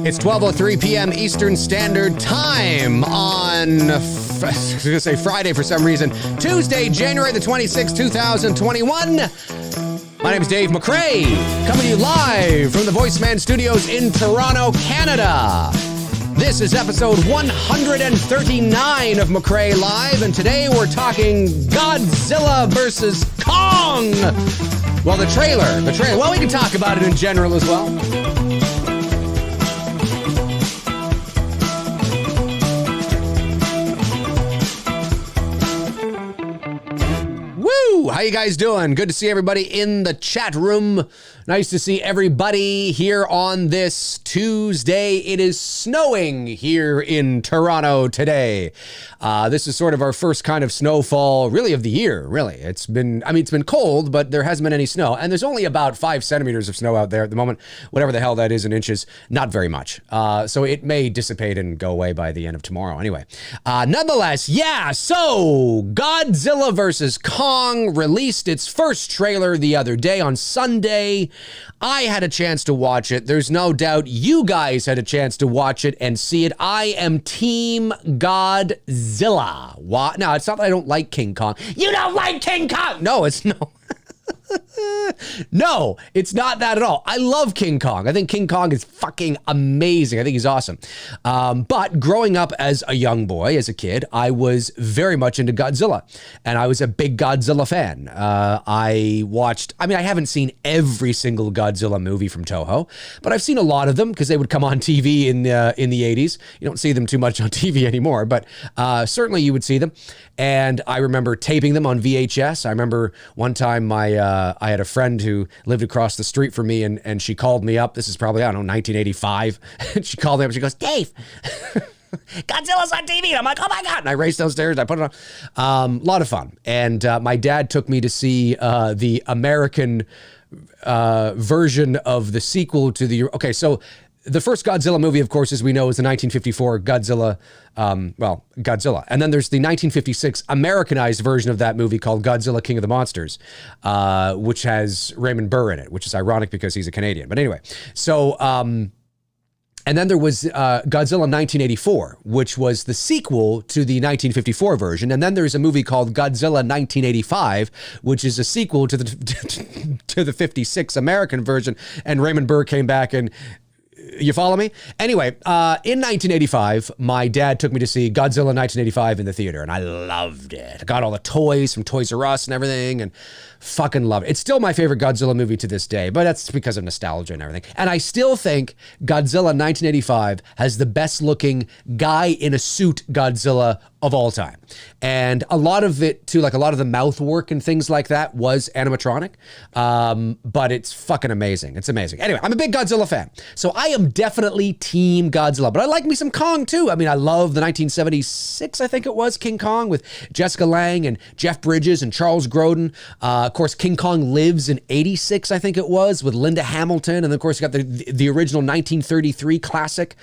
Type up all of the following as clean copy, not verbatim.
It's 12:03 p.m. Eastern Standard Time on, I was going to say Friday for some reason, Tuesday, January the 26th, 2021. My name is Dave McCrae, coming to you live from the VoiceMann Studios in Toronto, Canada. This is episode 139 of MCRAE Live, and today we're talking Godzilla versus Kong. Well, the trailer, well, we can talk about it in general as well. Woo! How you guys doing? Good to see everybody in the chat room. Nice to see everybody here on this Tuesday. It is snowing here in Toronto today. This is sort of our first kind of snowfall, really, of the year, really. It's been cold, but there hasn't been any snow. And there's only about 5 centimeters of snow out there at the moment. Whatever the hell that is in inches, not very much. So it may dissipate and go away by the end of tomorrow. Anyway, nonetheless, yeah, so Godzilla vs. Kong released its first trailer the other day on Sunday. I had a chance to watch it. There's no doubt you guys had a chance to watch it and see it. I am Team Godzilla. What? No, it's not that I don't like King Kong. You don't like King Kong! No, it's no. No, it's not that at all. I love King Kong. I think King Kong is fucking amazing. I think he's awesome. But growing up as a young boy, as a kid, I was very much into Godzilla. And I was a big Godzilla fan. I haven't seen every single Godzilla movie from Toho, but I've seen a lot of them because they would come on TV in the 80s. You don't see them too much on TV anymore, but certainly you would see them. And I remember taping them on VHS. I remember one time I had a friend who lived across the street from me, and she called me up. This is probably, 1985. And she called me up and she goes, Dave, Godzilla's on TV. And I'm like, oh my God. And I raced downstairs and I put it on. A lot of fun. And my dad took me to see the American version of the sequel to the, okay, so the first Godzilla movie, of course, as we know, is the 1954 Godzilla. Godzilla. And then there's the 1956 Americanized version of that movie called Godzilla King of the Monsters, which has Raymond Burr in it, which is ironic because he's a Canadian. But anyway, so, and then there was Godzilla 1984, which was the sequel to the 1954 version. And then there's a movie called Godzilla 1985, which is a sequel to the 56 American version. And Raymond Burr came back and, you follow me? Anyway, in 1985, my dad took me to see Godzilla 1985 in the theater, and I loved it. I got all the toys from Toys R Us and everything, and fucking love it. It's still my favorite Godzilla movie to this day, but that's because of nostalgia and everything. And I still think Godzilla 1985 has the best looking guy in a suit Godzilla of all time. And a lot of it too, like a lot of the mouth work and things like that was animatronic. But it's fucking amazing. It's amazing. Anyway, I'm a big Godzilla fan. So I am definitely Team Godzilla, but I like me some Kong too. I mean, I love the 1976, I think it was, King Kong with Jessica Lange and Jeff Bridges and Charles Grodin. Of course, King Kong Lives in 86, I think it was, with Linda Hamilton. And then, of course, you got the original 1933 classic,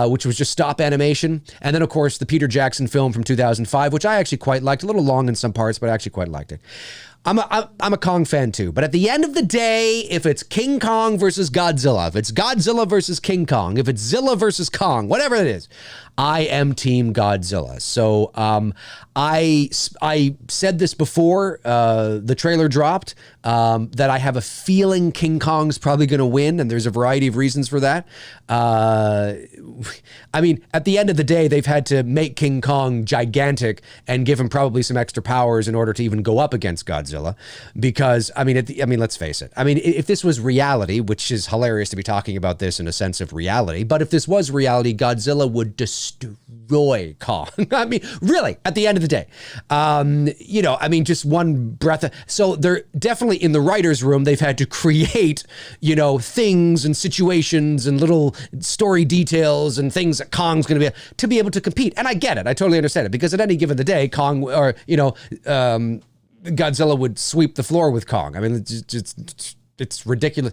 which was just stop animation. And then, of course, the Peter Jackson film from 2005, which I actually quite liked. A little long in some parts, but I actually quite liked it. I'm a Kong fan too, but at the end of the day, if it's King Kong versus Godzilla, if it's Godzilla versus King Kong, if it's Zilla versus Kong, whatever it is, I am Team Godzilla. So I said this before the trailer dropped, that I have a feeling King Kong's probably going to win, and there's a variety of reasons for that. I mean, at the end of the day, they've had to make King Kong gigantic and give him probably some extra powers in order to even go up against Godzilla. Because, let's face it. I mean, if this was reality, which is hilarious to be talking about this in a sense of reality, but if this was reality, Godzilla would destroy Kong. I mean, really, at the end of the day. Just one breath. So they're definitely in the writer's room, they've had to create, things and situations and little story details and things that Kong's going to be able to compete. And I get it. I totally understand it, because at any given the day, Kong or, Godzilla would sweep the floor with Kong. I mean, it's ridiculous.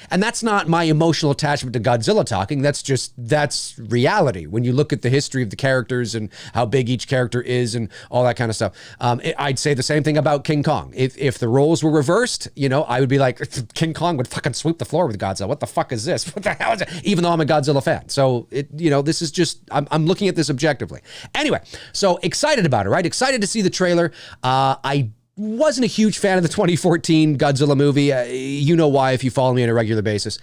And that's not my emotional attachment to Godzilla talking. That's reality. When you look at the history of the characters and how big each character is and all that kind of stuff. I'd say the same thing about King Kong. If the roles were reversed, I would be like, King Kong would fucking sweep the floor with Godzilla. What the fuck is this? What the hell is it? Even though I'm a Godzilla fan. So this is just, I'm looking at this objectively. Anyway, so excited about it, right? Excited to see the trailer. I wasn't a huge fan of the 2014 Godzilla movie. You know why if you follow me on a regular basis.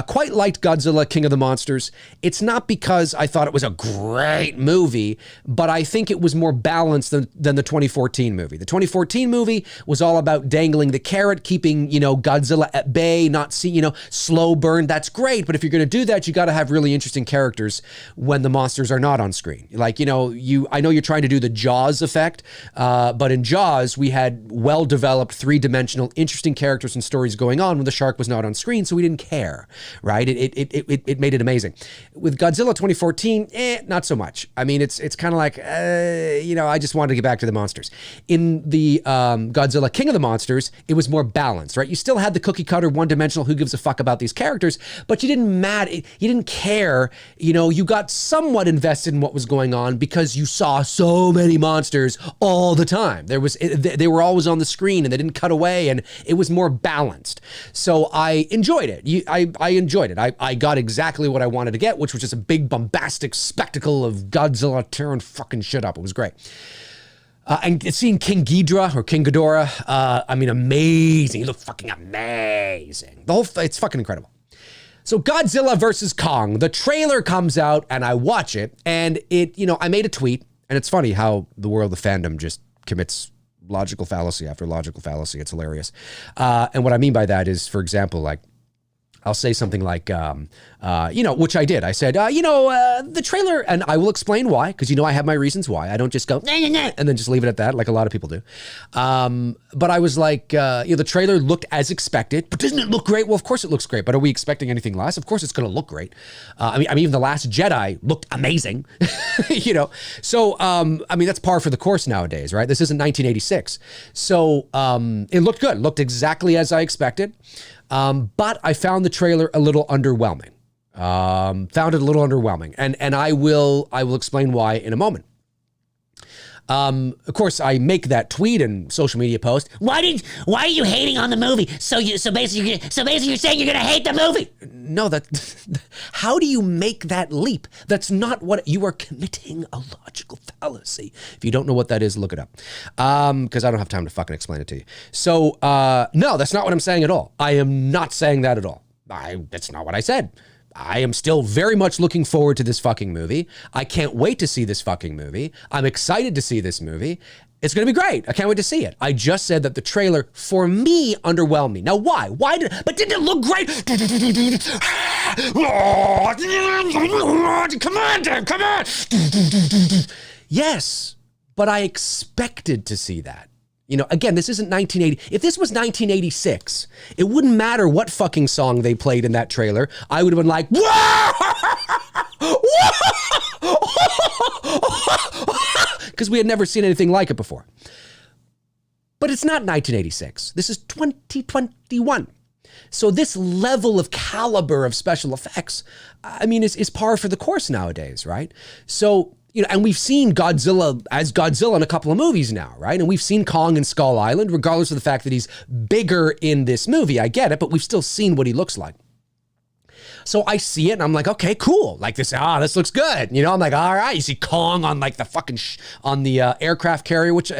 Quite liked Godzilla King of the Monsters. It's not because I thought it was a great movie, but I think it was more balanced than the 2014 movie. The 2014 movie was all about dangling the carrot, keeping, Godzilla at bay, not see, slow burn. That's great, but if you're going to do that, you got to have really interesting characters when the monsters are not on screen. Like, I know you're trying to do the Jaws effect, but in Jaws, we had well-developed, three-dimensional, interesting characters and stories going on when the shark was not on screen, so we didn't care, right? It made it amazing. With Godzilla 2014, not so much. I mean, it's kind of like, I just wanted to get back to the monsters. In the Godzilla King of the Monsters, it was more balanced, right? You still had the cookie-cutter, one-dimensional, who gives a fuck about these characters, but you didn't care. You got somewhat invested in what was going on because you saw so many monsters all the time. They were always on the screen and they didn't cut away, and it was more balanced. So I enjoyed it. I enjoyed it. I got exactly what I wanted to get, which was just a big bombastic spectacle of Godzilla tearing fucking shit up. It was great. And seeing King Ghidorah or King Ghidorah, amazing. He looked fucking amazing. It's fucking incredible. So Godzilla versus Kong, the trailer comes out and I watch it, and I made a tweet, and it's funny how the world of fandom just commits logical fallacy after logical fallacy. It's hilarious. And what I mean by that is, for example, like, I'll say something like, which I did. I said, the trailer, and I will explain why, because I have my reasons why. I don't just go, nah, nah, nah, and then just leave it at that, like a lot of people do. But I was like, the trailer looked as expected, but doesn't it look great? Well, of course it looks great, but are we expecting anything less? Of course it's going to look great. Even The Last Jedi looked amazing, So, that's par for the course nowadays, right? This isn't 1986. So it looked good. It looked exactly as I expected. But I found the trailer a little underwhelming. And I will explain why in a moment. Of course, I make that tweet and social media post. Why are you hating on the movie? So basically you're saying you're gonna hate the movie? No, how do you make that leap? That's not what you are committing a logical fallacy. If you don't know what that is, look it up. Because I don't have time to fucking explain it to you. So no, that's not what I'm saying at all. I am not saying that at all. That's not what I said. I am still very much looking forward to this fucking movie. I can't wait to see this fucking movie. I'm excited to see this movie. It's going to be great. I can't wait to see it. I just said that the trailer, for me, underwhelmed me. Now, why? But didn't it look great? Come on, Dave, come on. Yes, but I expected to see that. Again, this isn't 1980. If this was 1986, it wouldn't matter what fucking song they played in that trailer. I would have been like, because we had never seen anything like it before. But it's not 1986. This is 2021. So this level of caliber of special effects, is par for the course nowadays, right? So, and we've seen Godzilla as Godzilla in a couple of movies now, right? And we've seen Kong in Skull Island, regardless of the fact that he's bigger in this movie. I get it, but we've still seen what he looks like. So I see it and I'm like, okay, cool. Like this looks good. I'm like, all right. You see Kong on like the fucking, on the aircraft carrier, which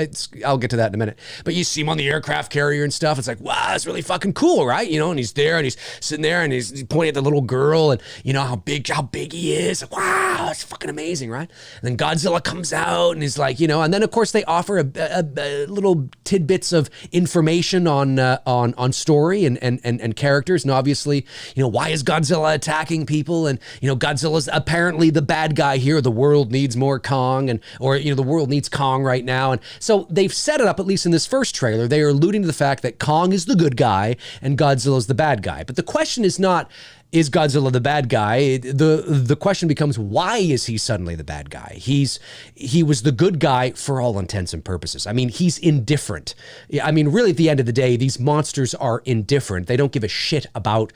I'll get to that in a minute. But you see him on the aircraft carrier and stuff. It's like, wow, that's really fucking cool, right? And he's there and he's sitting there and he's pointing at the little girl and how big he is. Like, wow, it's fucking amazing, right? And then Godzilla comes out and he's like, and then of course they offer a little tidbits of information on story and characters. And obviously, why is Godzilla attacking people? And Godzilla's apparently the bad guy here. The world needs more Kong, or the world needs Kong right now. And so they've set it up, at least in this first trailer. They are alluding to the fact that Kong is the good guy and Godzilla's the bad guy. But the question is not, is Godzilla the bad guy? The question becomes, why is he suddenly the bad guy? He was the good guy for all intents and purposes. I mean, he's indifferent. I mean, really, at the end of the day, these monsters are indifferent. They don't give a shit about,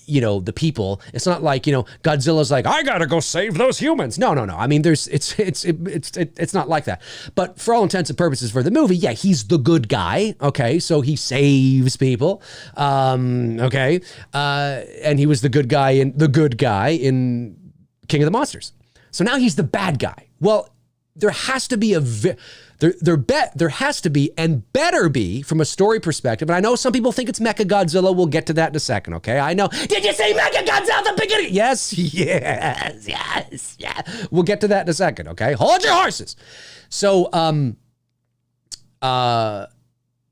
you know, the people. It's not like, you know, Godzilla's like, I gotta go save those humans. No. I mean, it's not like that. But for all intents and purposes for the movie, yeah, he's the good guy. Okay, so he saves people. Okay, and he was the good guy in King of the Monsters. So now he's the bad guy. Well, there has to be there has to be and better be from a story perspective. And I know some people think it's Mechagodzilla. We'll get to that in a second, okay? I know. Did you say Mechagodzilla at the beginning? Yes. We'll get to that in a second, okay? Hold your horses. So,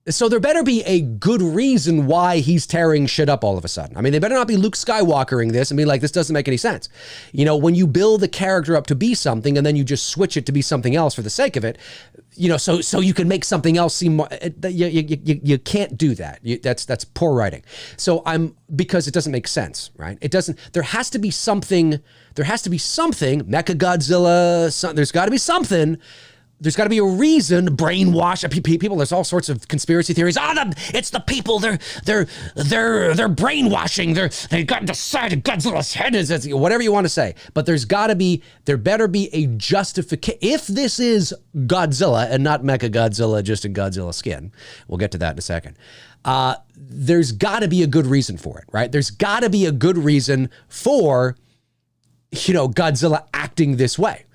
so there better be a good reason why he's tearing shit up all of a sudden. I mean, they better not be Luke Skywalkering this and be like, this doesn't make any sense. You know, when you build the character up to be something and then you just switch it to be something else for the sake of it, you know, so you can make something else seem more, you can't do that. That's poor writing. So because it doesn't make sense, right? It doesn't, there has to be something, Mechagodzilla, there's got to be something. There's got to be a reason. Brainwash people. There's all sorts of conspiracy theories. It's the people. They're brainwashing. They got decided Godzilla's head is whatever you want to say. But there better be a justification. If this is Godzilla and not Mechagodzilla, just in Godzilla skin, we'll get to that in a second. There's got to be a good reason for it, right? There's got to be a good reason for, you know, Godzilla acting this way.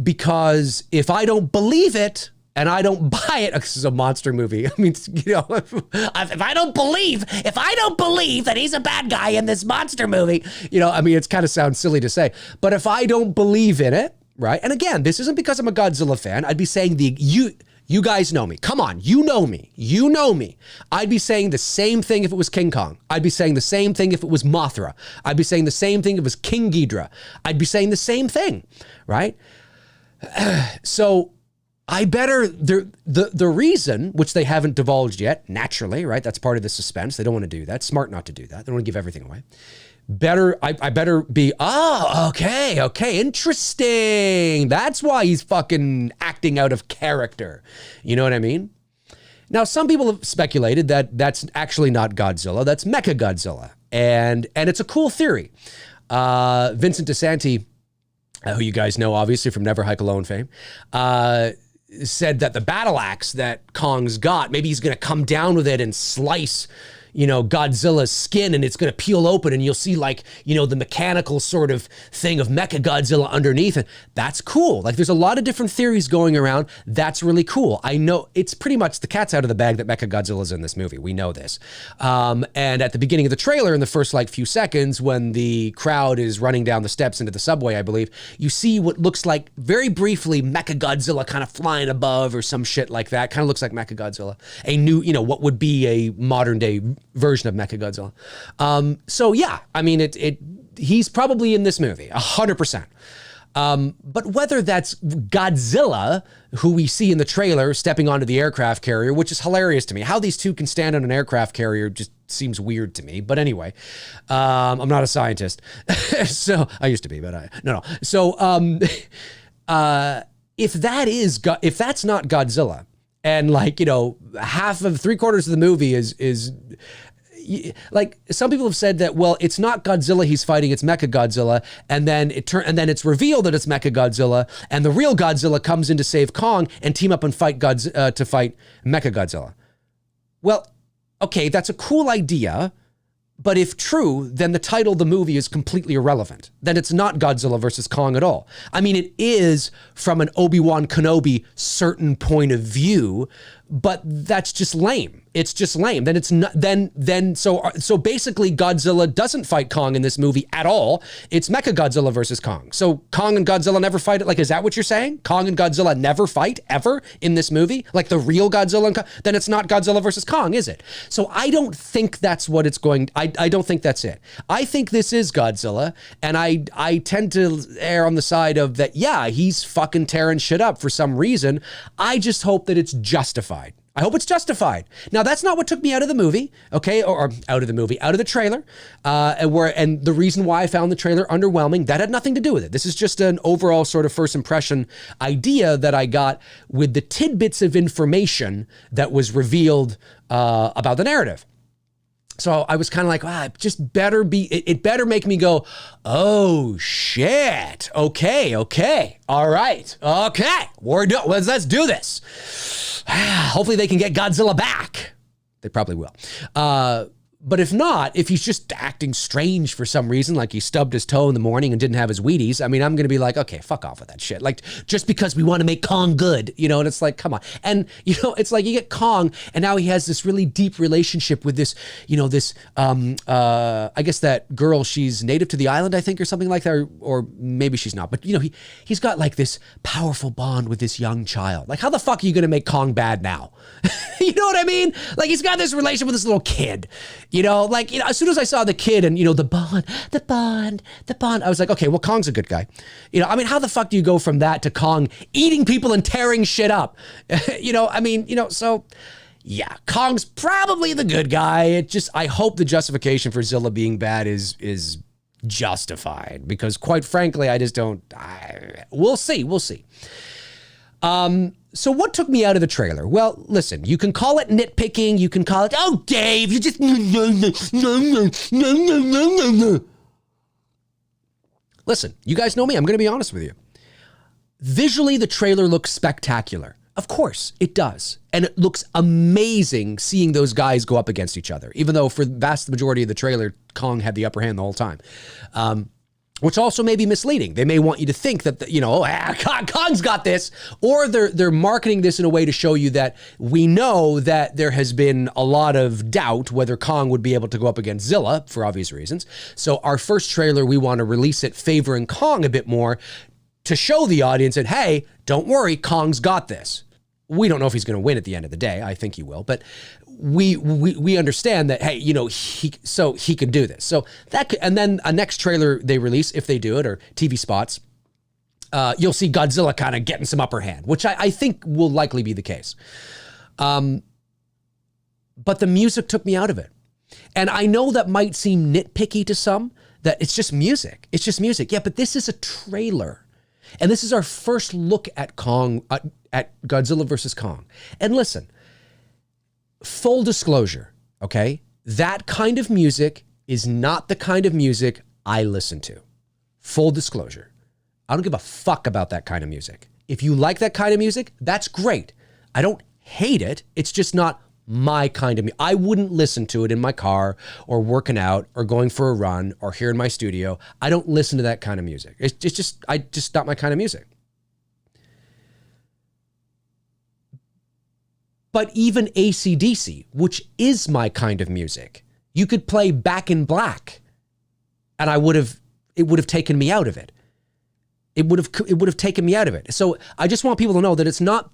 Because if I don't believe it and I don't buy it, this is a monster movie. I mean, you know, if I don't believe that he's a bad guy in this monster movie, you know, I mean, it's kind of sounds silly to say, but if I don't believe in it, right? And again, this isn't because I'm a Godzilla fan. I'd be saying you guys know me. Come on, you know me. I'd be saying the same thing if it was King Kong. I'd be saying the same thing if it was Mothra. I'd be saying the same thing if it was King Ghidorah. I'd be saying the same thing, right? So I better, the reason, which they haven't divulged yet, naturally, right? That's part of the suspense. They don't want to do that. Smart not to do that. They don't want to give everything away. I better be, okay, interesting. That's why he's fucking acting out of character. You know what I mean? Now, some people have speculated that that's actually not Godzilla, that's Mechagodzilla. And it's a cool theory. Vincent DeSanti, who you guys know, obviously, from Never Hike Alone fame, said that the battle axe that Kong's got, maybe he's going to come down with it and slice, you know, Godzilla's skin, and it's going to peel open and you'll see, like, you know, the mechanical sort of thing of Mechagodzilla underneath. And that's cool. Like, there's a lot of different theories going around. That's really cool. I know it's pretty much the cat's out of the bag that Mechagodzilla's in this movie. We know this. And at the beginning of the trailer, in the first like few seconds, when the crowd is running down the steps into the subway, I believe, you see what looks like, very briefly, Mechagodzilla kind of flying above or some shit like that. Kind of looks like Mechagodzilla. A new, you know, what would be a modern day version of Mechagodzilla. So yeah, I mean, he's probably in this movie, 100%. But whether that's Godzilla, who we see in the trailer stepping onto the aircraft carrier, which is hilarious to me. How these two can stand on an aircraft carrier just seems weird to me. But anyway, I'm not a scientist. So I used to be, but no. So if that's not Godzilla, and like, you know, half of 3/4 of the movie is like, some people have said that, well, it's not Godzilla he's fighting, it's Mechagodzilla, and then it's revealed that it's Mechagodzilla, and the real Godzilla comes in to save Kong and team up and fight Mechagodzilla. Well, okay, that's a cool idea. But if true, then the title of the movie is completely irrelevant. Then it's not Godzilla versus Kong at all. I mean, it is from an Obi-Wan Kenobi certain point of view, but that's just lame. It's just lame. Then it's not. So basically, Godzilla doesn't fight Kong in this movie at all. It's Mechagodzilla versus Kong. So Kong and Godzilla never fight. Like, is that what you're saying? Kong and Godzilla never fight ever in this movie? Like the real Godzilla and Kong? Then it's not Godzilla versus Kong, is it? So I don't think that's what it's going. I don't think that's it. I think this is Godzilla, and I tend to err on the side of that. Yeah, he's fucking tearing shit up for some reason. I just hope that it's justified. I hope it's justified. Now, that's not what took me out of the movie, okay, or out of the trailer, and the reason why I found the trailer underwhelming, that had nothing to do with it. This is just an overall sort of first impression idea that I got with the tidbits of information that was revealed about the narrative. So I was kind of like, it better make me go, oh shit, okay, all right, okay, we're done. Let's do this. Hopefully they can get Godzilla back. They probably will. But if not, if he's just acting strange for some reason, like he stubbed his toe in the morning and didn't have his Wheaties, I mean, I'm going to be like, okay, fuck off with that shit. Like, just because we want to make Kong good, and it's like, come on. And, it's like you get Kong and now he has this really deep relationship with this, I guess that girl, she's native to the island, I think, or something like that, or maybe she's not. But, he's got like this powerful bond with this young child. Like, how the fuck are you going to make Kong bad now? You know what I mean? Like, he's got this relationship with this little kid. As soon as I saw the kid and, the bond, I was like, okay, well, Kong's a good guy. How the fuck do you go from that to Kong eating people and tearing shit up? So yeah, Kong's probably the good guy. I hope the justification for Zilla being bad is justified, because quite frankly, I just don't, we'll see. So what took me out of the trailer? Well, listen, you can call it nitpicking. You can call it, oh, Dave, you just, Listen, you guys know me. I'm going to be honest with you. Visually, the trailer looks spectacular. Of course, it does. And it looks amazing seeing those guys go up against each other, even though for the vast majority of the trailer, Kong had the upper hand the whole time. Which also may be misleading. They may want you to think that, Kong's got this, or they're marketing this in a way to show you that we know that there has been a lot of doubt whether Kong would be able to go up against Zilla for obvious reasons. So our first trailer, we want to release it favoring Kong a bit more to show the audience that, hey, don't worry, Kong's got this. We don't know if he's going to win at the end of the day. I think he will, but we understand that, hey, he can do this. So and then a next trailer they release, if they do it, or TV spots, you'll see Godzilla kind of getting some upper hand, which I think will likely be the case. But the music took me out of it. And I know that might seem nitpicky to some, that it's just music. It's just music. Yeah, but this is a trailer. And this is our first look at Kong, at Godzilla versus Kong. And listen, full disclosure, okay? That kind of music is not the kind of music I listen to. Full disclosure. I don't give a fuck about that kind of music. If you like that kind of music, that's great. I don't hate it. It's just not my kind of music. I wouldn't listen to it in my car or working out or going for a run or here in my studio. I don't listen to that kind of music. It's just not my kind of music. But even AC/DC, which is my kind of music, you could play Back in Black and it would have taken me out of it. It would have taken me out of it. So I just want people to know that it's not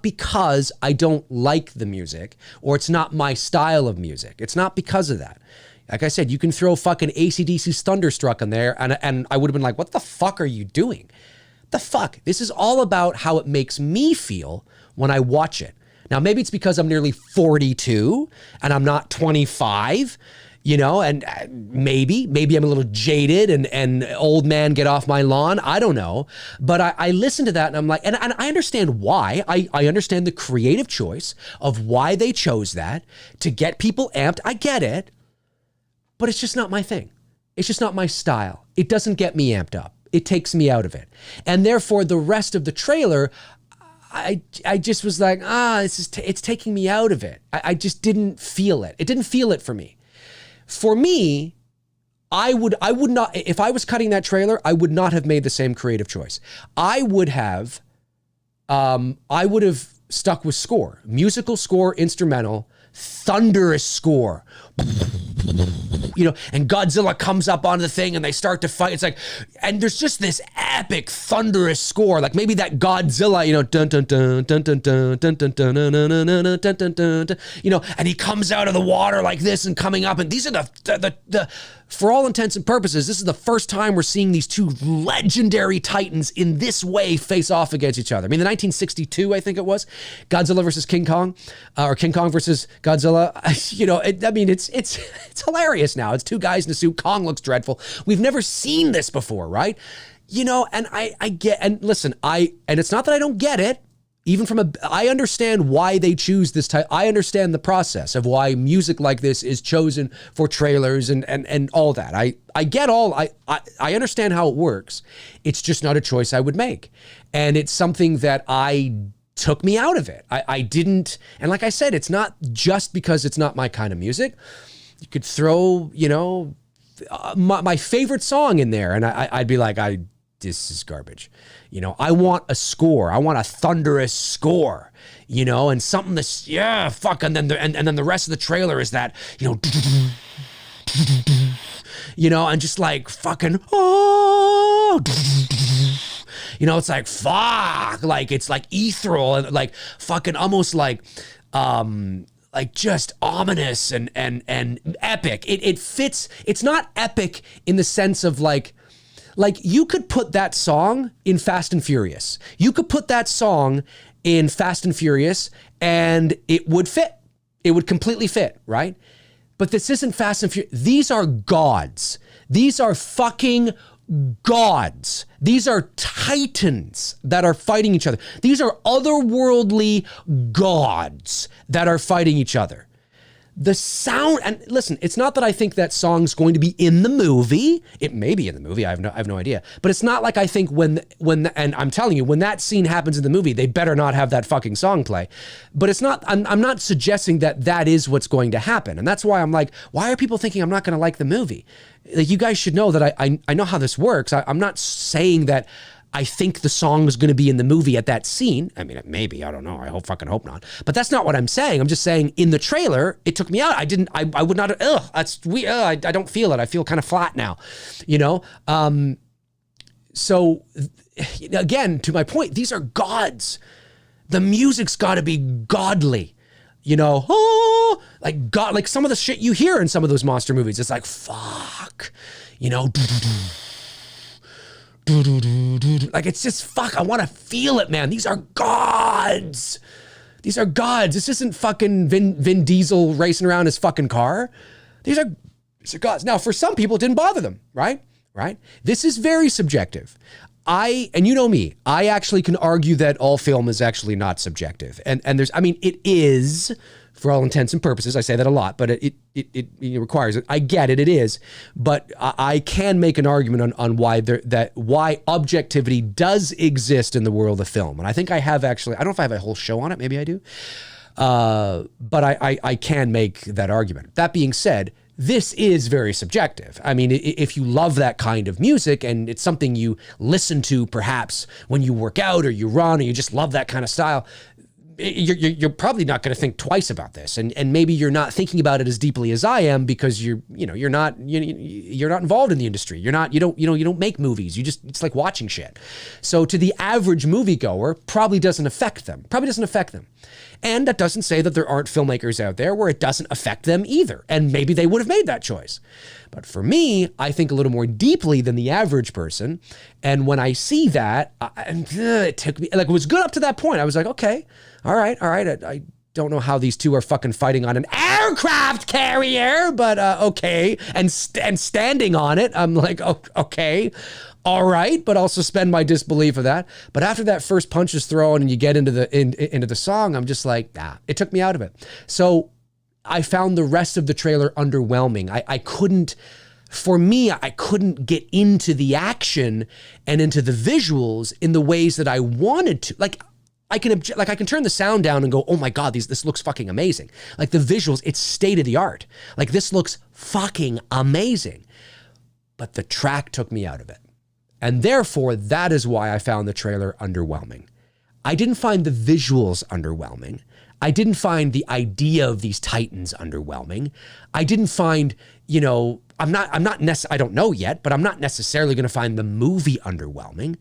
because I don't like the music or it's not my style of music. It's not because of that. Like I said, you can throw fucking AC/DC's Thunderstruck in there and I would have been like, what the fuck are you doing? The fuck? This is all about how it makes me feel when I watch it. Now, maybe it's because I'm nearly 42 and I'm not 25, and maybe I'm a little jaded and old man get off my lawn. I don't know. But I listen to that and I'm like, and I understand why. I understand the creative choice of why they chose that to get people amped. I get it, but it's just not my thing. It's just not my style. It doesn't get me amped up. It takes me out of it. And therefore the rest of the trailer, I just was like, it's taking me out of it. I just didn't feel it. It didn't feel it for me. For me, I would not, if I was cutting that trailer, I would not have made the same creative choice. I would have stuck with score, musical score, instrumental, thunderous score. And Godzilla comes up onto the thing and they start to fight. It's like, and there's just this epic thunderous score, like maybe that Godzilla, dun dun dun dun dun dun dun dun dun dun dun dun dun, and he comes out of the water like this and coming up, and these are the for all intents and purposes, this is the first time we're seeing these two legendary titans in this way face off against each other. I mean, the 1962, I think it was, Godzilla versus King Kong, or King Kong versus Godzilla. It's hilarious now. It's two guys in a suit. Kong looks dreadful. We've never seen this before, right? And I get, and listen, and it's not that I don't get it. Even I understand why they choose this type. I understand the process of why music like this is chosen for trailers and all that. I get I understand how it works. It's just not a choice I would make. And it's something that took me out of it. I didn't, and like I said, it's not just because it's not my kind of music. You could throw, my favorite song in there and I'd be like, this is garbage. I want a score. I want a thunderous score, and something that's, and then the rest of the trailer is that, and just like fucking, it's like, fuck, like it's like ethereal and like fucking almost like just ominous and epic. It fits. It's not epic in the sense of like you could put that song in Fast and Furious. You could put that song in Fast and Furious and it would fit. It would completely fit, right? But this isn't Fast and Furious. These are gods. These are fucking gods. These are titans that are fighting each other. These are otherworldly gods that are fighting each other. The sound, and listen, it's not that I think that song's going to be in the movie. It may be in the movie. I have no idea. But it's not like I think and I'm telling you, when that scene happens in the movie, they better not have that fucking song play. But it's not, I'm not suggesting that is what's going to happen. And that's why I'm like, why are people thinking I'm not going to like the movie? Like, you guys should know that I know how this works. I'm not saying that I think the song is going to be in the movie at that scene. I mean, maybe, I don't know. I fucking hope not. But that's not what I'm saying. I'm just saying in the trailer, it took me out. I would not, that's weird. I don't feel it. I feel kind of flat now, So again, to my point, these are gods. The music's got to be godly, like God, like some of the shit you hear in some of those monster movies. It's like, fuck, like it's just fuck. I want to feel it, man. These are gods. These are gods. This isn't fucking Vin Diesel racing around his fucking car. These are gods. Now, for some people, it didn't bother them, right? This is very subjective. And you know me, I actually can argue that all film is actually not subjective. And it is, for all intents and purposes. I say that a lot, but it requires it. I get it, it is. But I can make an argument on why objectivity does exist in the world of film. And I think I have actually, I don't know if I have a whole show on it, maybe I do. But I can make that argument. That being said, this is very subjective. I mean, if you love that kind of music and it's something you listen to perhaps when you work out or you run or you just love that kind of style, you're probably not going to think twice about this, and maybe you're not thinking about it as deeply as I am because you're not involved in the industry. You don't make movies. It's like watching shit. So to the average moviegoer, probably doesn't affect them. And that doesn't say that there aren't filmmakers out there where it doesn't affect them either. And maybe they would have made that choice. But for me, I think a little more deeply than the average person. And when I see that, it took me, like, it was good up to that point. I was like, okay, all right. I don't know how these two are fucking fighting on an aircraft carrier, but okay. And standing on it, I'm like, okay. All right, but I'll suspend my disbelief of that. But after that first punch is thrown and you get into the song, I'm just like, it took me out of it. So I found the rest of the trailer underwhelming. I couldn't get into the action and into the visuals in the ways that I wanted to. Like, I can turn the sound down and go, oh my God, this looks fucking amazing. Like the visuals, it's state of the art. Like this looks fucking amazing. But the track took me out of it. And therefore, that is why I found the trailer underwhelming. I didn't find the visuals underwhelming. I didn't find the idea of these titans underwhelming. I didn't find, I don't know yet, but I'm not necessarily going to find the movie underwhelming.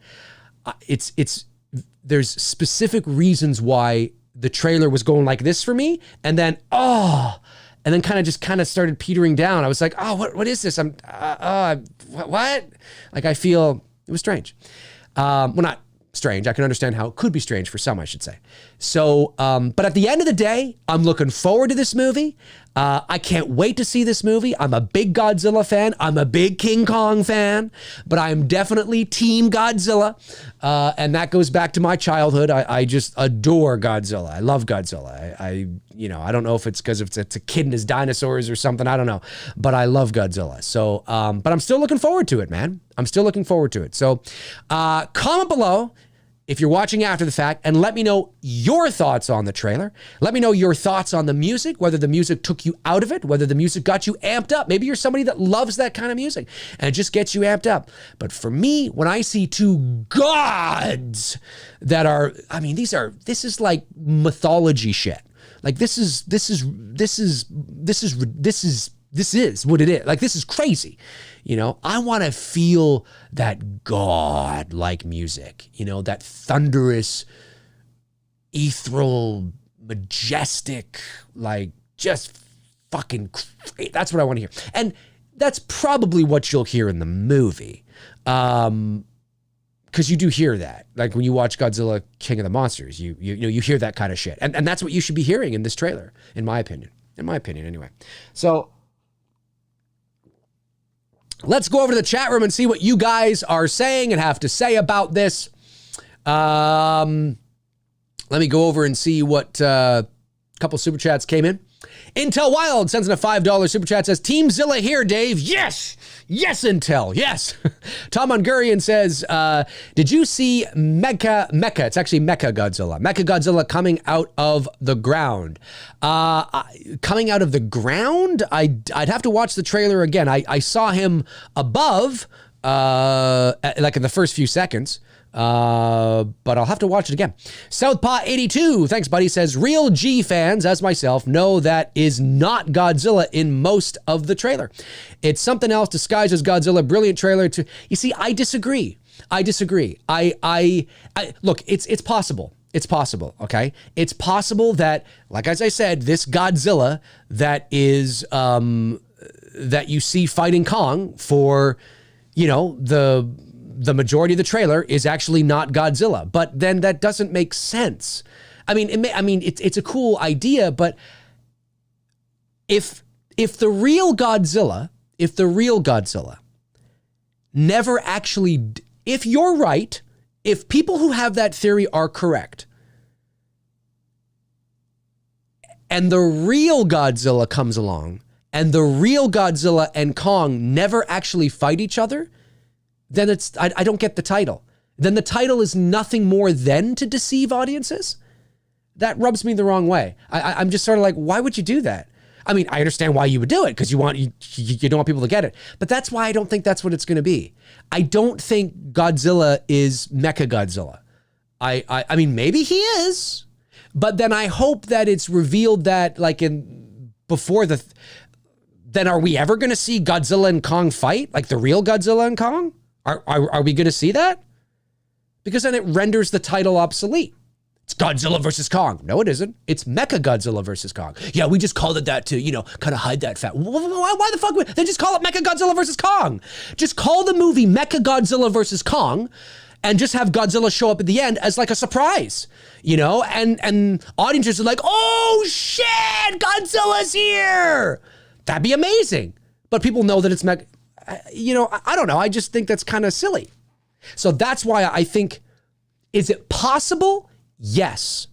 There's specific reasons why the trailer was going like this for me, and then kind of started petering down. I was like, what is this? What? Like, I feel it was strange. Well, not strange. I can understand how it could be strange for some, I should say. So, but at the end of the day, I'm looking forward to this movie. I can't wait to see this movie. I'm a big Godzilla fan. I'm a big King Kong fan, but I am definitely Team Godzilla. And that goes back to my childhood. I just adore Godzilla. I love Godzilla. I don't know if it's because it's a kid and his dinosaurs or something. I don't know, but I love Godzilla. So, but I'm still looking forward to it, man. I'm still looking forward to it. So, comment below if you're watching after the fact, and let me know your thoughts on the trailer. Let me know your thoughts on the music, whether the music took you out of it, whether the music got you amped up. Maybe you're somebody that loves that kind of music and it just gets you amped up. But for me, when I see two gods that are, this is like mythology shit. Like this is what it is. Like, this is crazy. I want to feel that God-like music, that thunderous, ethereal, majestic, like just fucking great. That's what I want to hear. And that's probably what you'll hear in the movie. Because you do hear that. Like when you watch Godzilla, King of the Monsters, you hear that kind of shit. And that's what you should be hearing in this trailer, in my opinion. In my opinion, anyway. So let's go over to the chat room and see what you guys are saying and have to say about this. Let me go over and see what a couple super chats came in. Intel Wild sends in a $5 super chat, says, Team Zilla here, Dave. Yes. Yes, Intel. Yes. Tom Hungarian says, did you see Mecha? It's actually Mecha Godzilla. Mecha Godzilla coming out of the ground. Coming out of the ground? I'd have to watch the trailer again. I saw him above, like in the first few seconds. But I'll have to watch it again. Southpaw82, thanks buddy, says, real G fans, as myself, know that is not Godzilla in most of the trailer. It's something else disguised as Godzilla. Brilliant trailer to, you see, I disagree. I look, it's possible. It's possible, okay? It's possible that, like as I said, this Godzilla that is, that you see fighting Kong for, the majority of the trailer is actually not Godzilla, but then that doesn't make sense. It's a cool idea, but if the real Godzilla never actually, if you're right, if people who have that theory are correct, and the real Godzilla comes along, and the real Godzilla and Kong never actually fight each other, then I don't get the title. Then the title is nothing more than to deceive audiences. That rubs me the wrong way. I'm just sort of like, why would you do that? I mean, I understand why you would do it, because you don't want people to get it. But that's why I don't think that's what it's going to be. I don't think Godzilla is Mecha Godzilla. I mean, maybe he is, but then I hope that it's revealed that, like, then are we ever going to see Godzilla and Kong fight? Like the real Godzilla and Kong? Are we going to see that? Because then it renders the title obsolete. It's Godzilla versus Kong. No, it isn't. It's Mecha Godzilla versus Kong. Yeah, we just called it that to, kind of hide that fact. Why the fuck would they just call it Mecha Godzilla versus Kong? Just call the movie Mecha Godzilla versus Kong and just have Godzilla show up at the end as like a surprise, and audiences are like, oh shit, Godzilla's here. That'd be amazing. But people know that it's Mecha. I don't know. I just think that's kind of silly. So that's why I think, is it possible? Yes.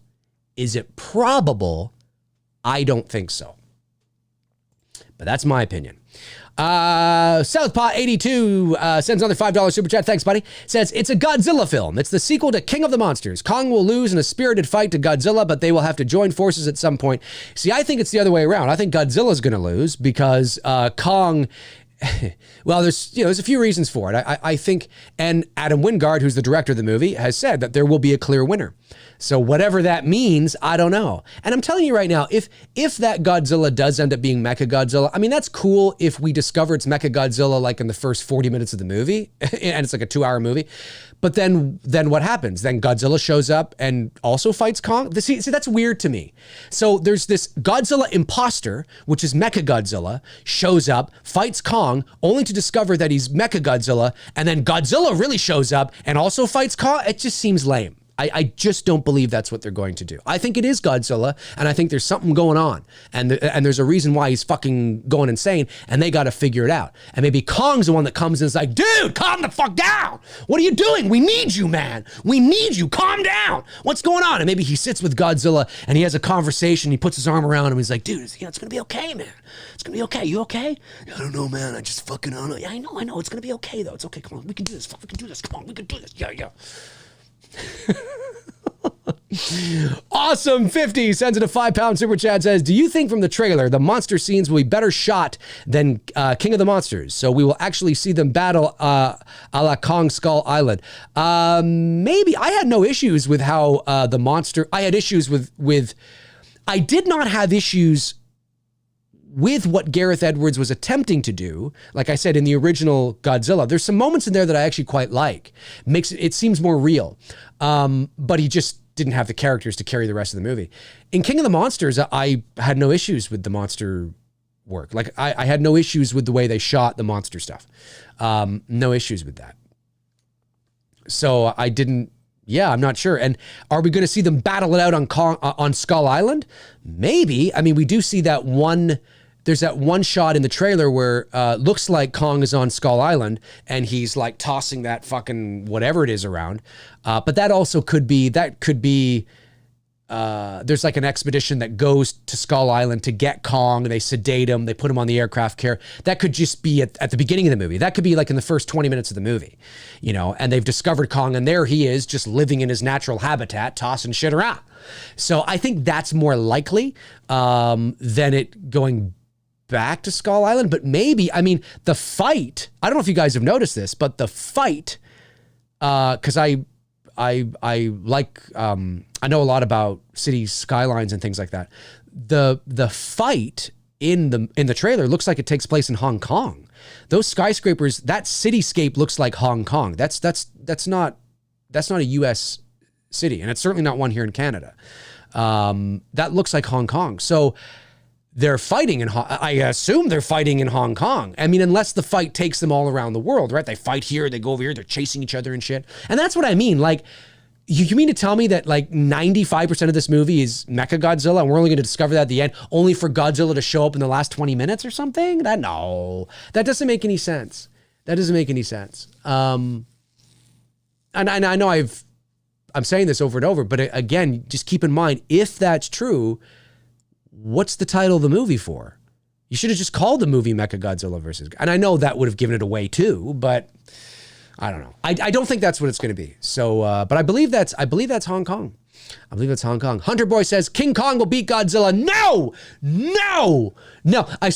Is it probable? I don't think so. But that's my opinion. Southpaw82 sends another $5 super chat. Thanks, buddy. Says, it's a Godzilla film. It's the sequel to King of the Monsters. Kong will lose in a spirited fight to Godzilla, but they will have to join forces at some point. See, I think it's the other way around. I think Godzilla's going to lose because Kong... Well, there's a few reasons for it. I think, and Adam Wingard, who's the director of the movie, has said that there will be a clear winner. So whatever that means, I don't know. And I'm telling you right now, if that Godzilla does end up being Mechagodzilla, I mean, that's cool if we discover it's Mechagodzilla like in the first 40 minutes of the movie, and it's like a 2-hour movie. But then what happens? Then Godzilla shows up and also fights Kong? See, that's weird to me. So there's this Godzilla imposter, which is Mechagodzilla, shows up, fights Kong, only to discover that he's Mechagodzilla, and then Godzilla really shows up and also fights Kong. It just seems lame. I just don't believe that's what they're going to do. I think it is Godzilla, and I think there's something going on, and there's a reason why he's fucking going insane, and they got to figure it out. And maybe Kong's the one that comes and is like, dude, calm the fuck down. What are you doing? We need you, man. We need you. Calm down. What's going on? And maybe he sits with Godzilla, and he has a conversation. He puts his arm around him. He's like, dude, it's going to be okay, man. It's going to be okay. You okay? I don't know, man. I just fucking don't know. Yeah, I know. It's going to be okay, though. It's okay. Come on. We can do this. We can do this. Come on. We can do this. Yeah. Awesome 50 sends in a £5 super chat, says, do you think from the trailer the monster scenes will be better shot than King of the Monsters, so we will actually see them battle a la Kong Skull Island? Maybe. I had no issues with how the monster, I had issues with I did not have issues with what Gareth Edwards was attempting to do. Like I said, in the original Godzilla, there's some moments in there that I actually quite like. It seems more real. But he just didn't have the characters to carry the rest of the movie. In King of the Monsters, I had no issues with the monster work. Like I had no issues with the way they shot the monster stuff. No issues with that. So I didn't, I'm not sure. And are we going to see them battle it out on Skull Island? Maybe. I mean, we do see that one. There's that one shot in the trailer where looks like Kong is on Skull Island and he's like tossing that fucking whatever it is around. But that also could be, there's like an expedition that goes to Skull Island to get Kong. They sedate him. They put him on the aircraft carrier. That could just be at the beginning of the movie. That could be like in the first 20 minutes of the movie, and they've discovered Kong and there he is just living in his natural habitat, tossing shit around. So I think that's more likely than it going back to Skull Island. But maybe, I mean, the fight, I don't know if you guys have noticed this, but the fight, because I like, I know a lot about city skylines and things like that. The fight in the trailer looks like it takes place in Hong Kong. Those skyscrapers, that cityscape looks like Hong Kong. That's not a US city, and it's certainly not one here in Canada. That looks like Hong Kong. So they're fighting I assume they're fighting in Hong Kong. I mean, unless the fight takes them all around the world, right? They fight here, they go over here, they're chasing each other and shit. And that's what I mean. Like, you mean to tell me that like 95% of this movie is Mechagodzilla and we're only going to discover that at the end, only for Godzilla to show up in the last 20 minutes or something? No, that doesn't make any sense. That doesn't make any sense. And I know I'm saying this over and over, but again, just keep in mind, if that's true, what's the title of the movie for? You should have just called the movie Mechagodzilla versus, and I know that would have given it away too, but I don't know. I don't think that's what it's going to be. So, but I believe that's Hong Kong. I believe it's Hong Kong. Hunter Boy says King Kong will beat Godzilla. No. I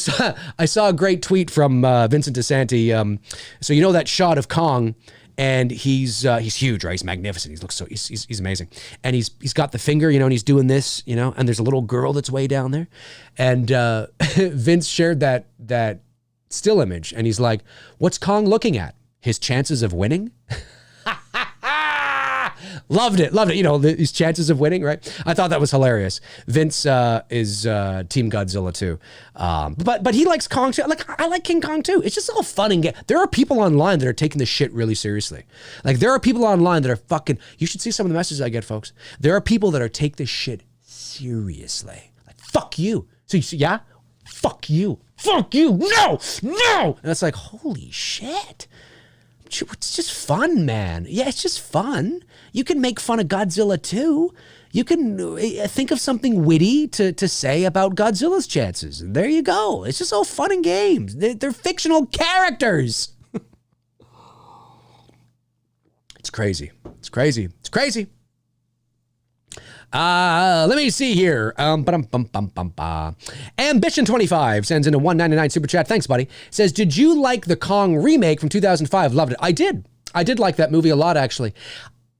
saw a great tweet from Vincent DeSanti. So you know that shot of Kong, and he's huge, right? He's magnificent. He's amazing. And he's got the finger, and he's doing this, and there's a little girl that's way down there. And Vince shared that still image, and he's like, "What's Kong looking at? His chances of winning?" Loved it. His chances of winning, right? I thought that was hilarious. Vince is Team Godzilla too. But he likes Kong too. Like, I like King Kong too. It's just all fun and there are people online that are taking this shit really seriously. Like, there are people online that are fucking, you should see some of the messages I get, folks. There are people that are take this shit seriously. Like, fuck you. So you see, yeah? Fuck you. Fuck you. No. And it's like, holy shit. It's just fun, man. Yeah, it's just fun. You can make fun of Godzilla too. You can think of something witty to say about Godzilla's chances. And there you go. It's just all fun and games. They're fictional characters. It's crazy. Let me see here. Ambition25 sends in a $1.99 super chat. Thanks, buddy. Says, did you like the Kong remake from 2005? Loved it. I did like that movie a lot, actually.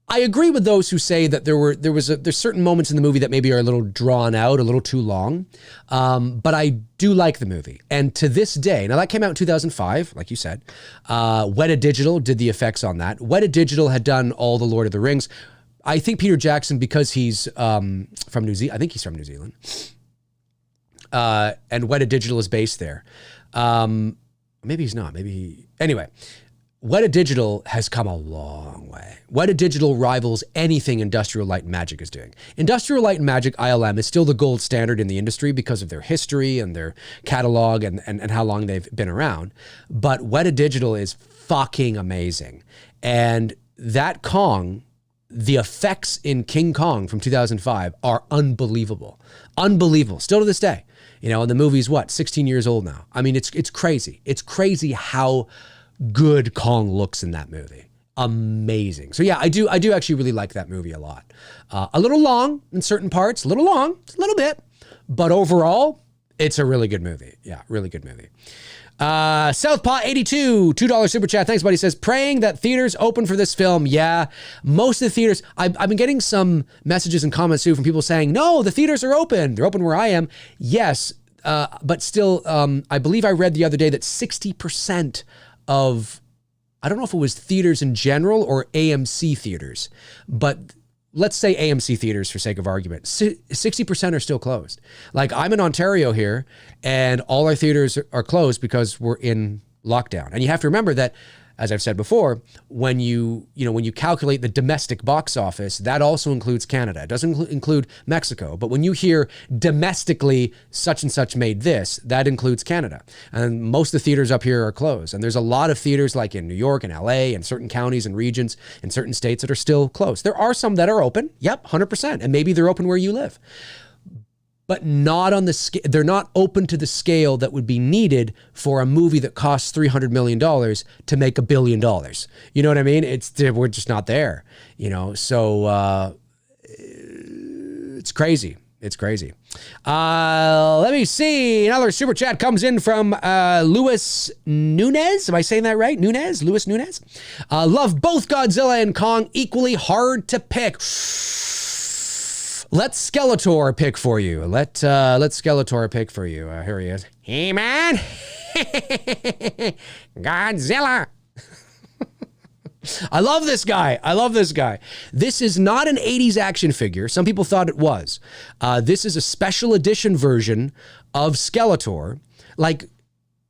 I agree with those who say that there's certain moments in the movie that maybe are a little drawn out, a little too long. But I do like the movie. And to this day, now that came out in 2005, like you said, Weta Digital did the effects on that. Weta Digital had done all the Lord of the Rings. I think Peter Jackson, because he's from New Zealand, I think he's from New Zealand. And Weta Digital is based there. Maybe he's not, anyway. Weta Digital has come a long way. Weta Digital rivals anything Industrial Light and Magic is doing. Industrial Light and Magic, ILM, is still the gold standard in the industry because of their history and their catalog and how long they've been around. But Weta Digital is fucking amazing. And that Kong, the effects in King Kong from 2005 are unbelievable. Unbelievable. Still to this day. You know, and the movie's 16 years old now. I mean, it's crazy. It's crazy how good Kong looks in that movie. Amazing. So yeah, I do actually really like that movie a lot. A little long in certain parts, a little bit, but overall, it's a really good movie. Yeah, really good movie. Southpaw 82, $2 super chat. Thanks, buddy. Says, praying that theaters open for this film. Yeah, most of the theaters, I've been getting some messages and comments too from people saying, no, the theaters are open. They're open where I am. Yes, but still, I believe I read the other day that 60% of, I don't know if it was theaters in general or AMC theaters, but let's say AMC theaters for sake of argument, 60% are still closed. Like, I'm in Ontario here and all our theaters are closed because we're in lockdown. And you have to remember that, as I've said before, when you calculate the domestic box office, that also includes Canada. It doesn't include Mexico. But when you hear domestically such and such made this, that includes Canada. And most of the theaters up here are closed. And there's a lot of theaters like in New York and LA and certain counties and regions in certain states that are still closed. There are some that are open. Yep, 100%. And maybe they're open where you live. But not on the scale. They're not open to the scale that would be needed for a movie that costs $300 million to make $1 billion. You know what I mean? We're just not there, you know? So, it's crazy. It's crazy. Let me see. Another super chat comes in from Luis Nunez. Am I saying that right? Luis Nunez. Love both Godzilla and Kong equally, hard to pick. Let Skeletor pick for you. Let Skeletor pick for you. Here he is. Hey, man. Godzilla. I love this guy. This is not an 80s action figure. Some people thought it was. This is a special edition version of Skeletor. Like,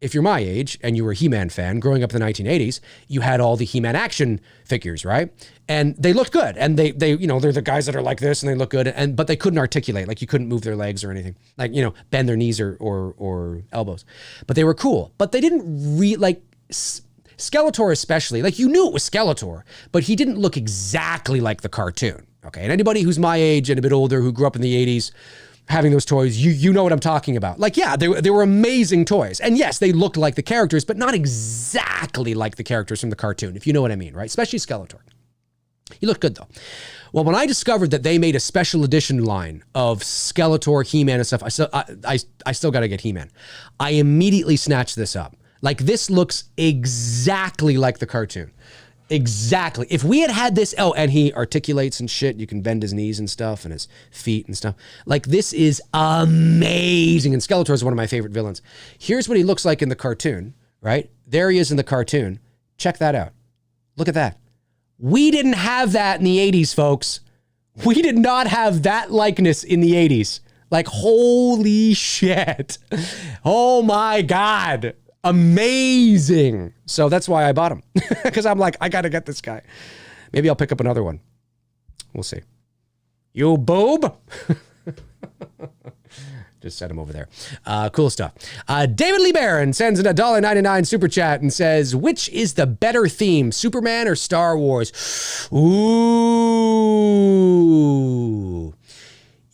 if you're my age and you were a He-Man fan growing up in the 1980s, you had all the He-Man action figures, right? And they looked good. And they they're the guys that are like this and they look good. But they couldn't articulate. Like, you couldn't move their legs or anything. Like, bend their knees or elbows. But they were cool. But they didn't Skeletor especially, like, you knew it was Skeletor, but he didn't look exactly like the cartoon. Okay. And anybody who's my age and a bit older who grew up in the 80s, having those toys, you know what I'm talking about. Like, yeah, they were amazing toys. And yes, they looked like the characters, but not exactly like the characters from the cartoon, if you know what I mean, right? Especially Skeletor. He looked good, though. Well, when I discovered that they made a special edition line of Skeletor, He-Man and stuff, I still got to get He-Man. I immediately snatched this up. Like, this looks exactly like the cartoon. Exactly. If we had this, and he articulates and shit, you can bend his knees and stuff and his feet and stuff. Like, this is amazing. And Skeletor is one of my favorite villains. Here's what he looks like in the cartoon, right? There he is in the cartoon. Check that out. Look at that. We didn't have that in the 80s, folks. We did not have that likeness in the 80s. Like, holy shit. Oh my God. Amazing. So that's why I bought him. Because I'm like, I got to get this guy. Maybe I'll pick up another one. We'll see. You boob. Just set him over there. Cool stuff. David Lee Barron sends in a $1.99 super chat and says, which is the better theme, Superman or Star Wars? Ooh.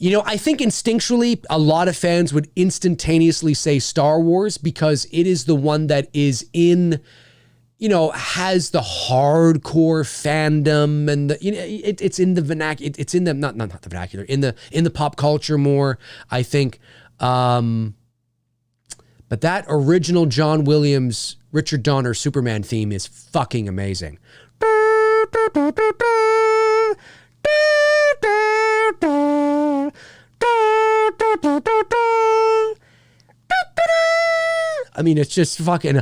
I think instinctually, a lot of fans would instantaneously say Star Wars because it is the one that is in, has the hardcore fandom and it's in the vernacular. It's in the not the vernacular, in the pop culture more, I think. But that original John Williams, Richard Donner Superman theme is fucking amazing. I mean, it's just fucking.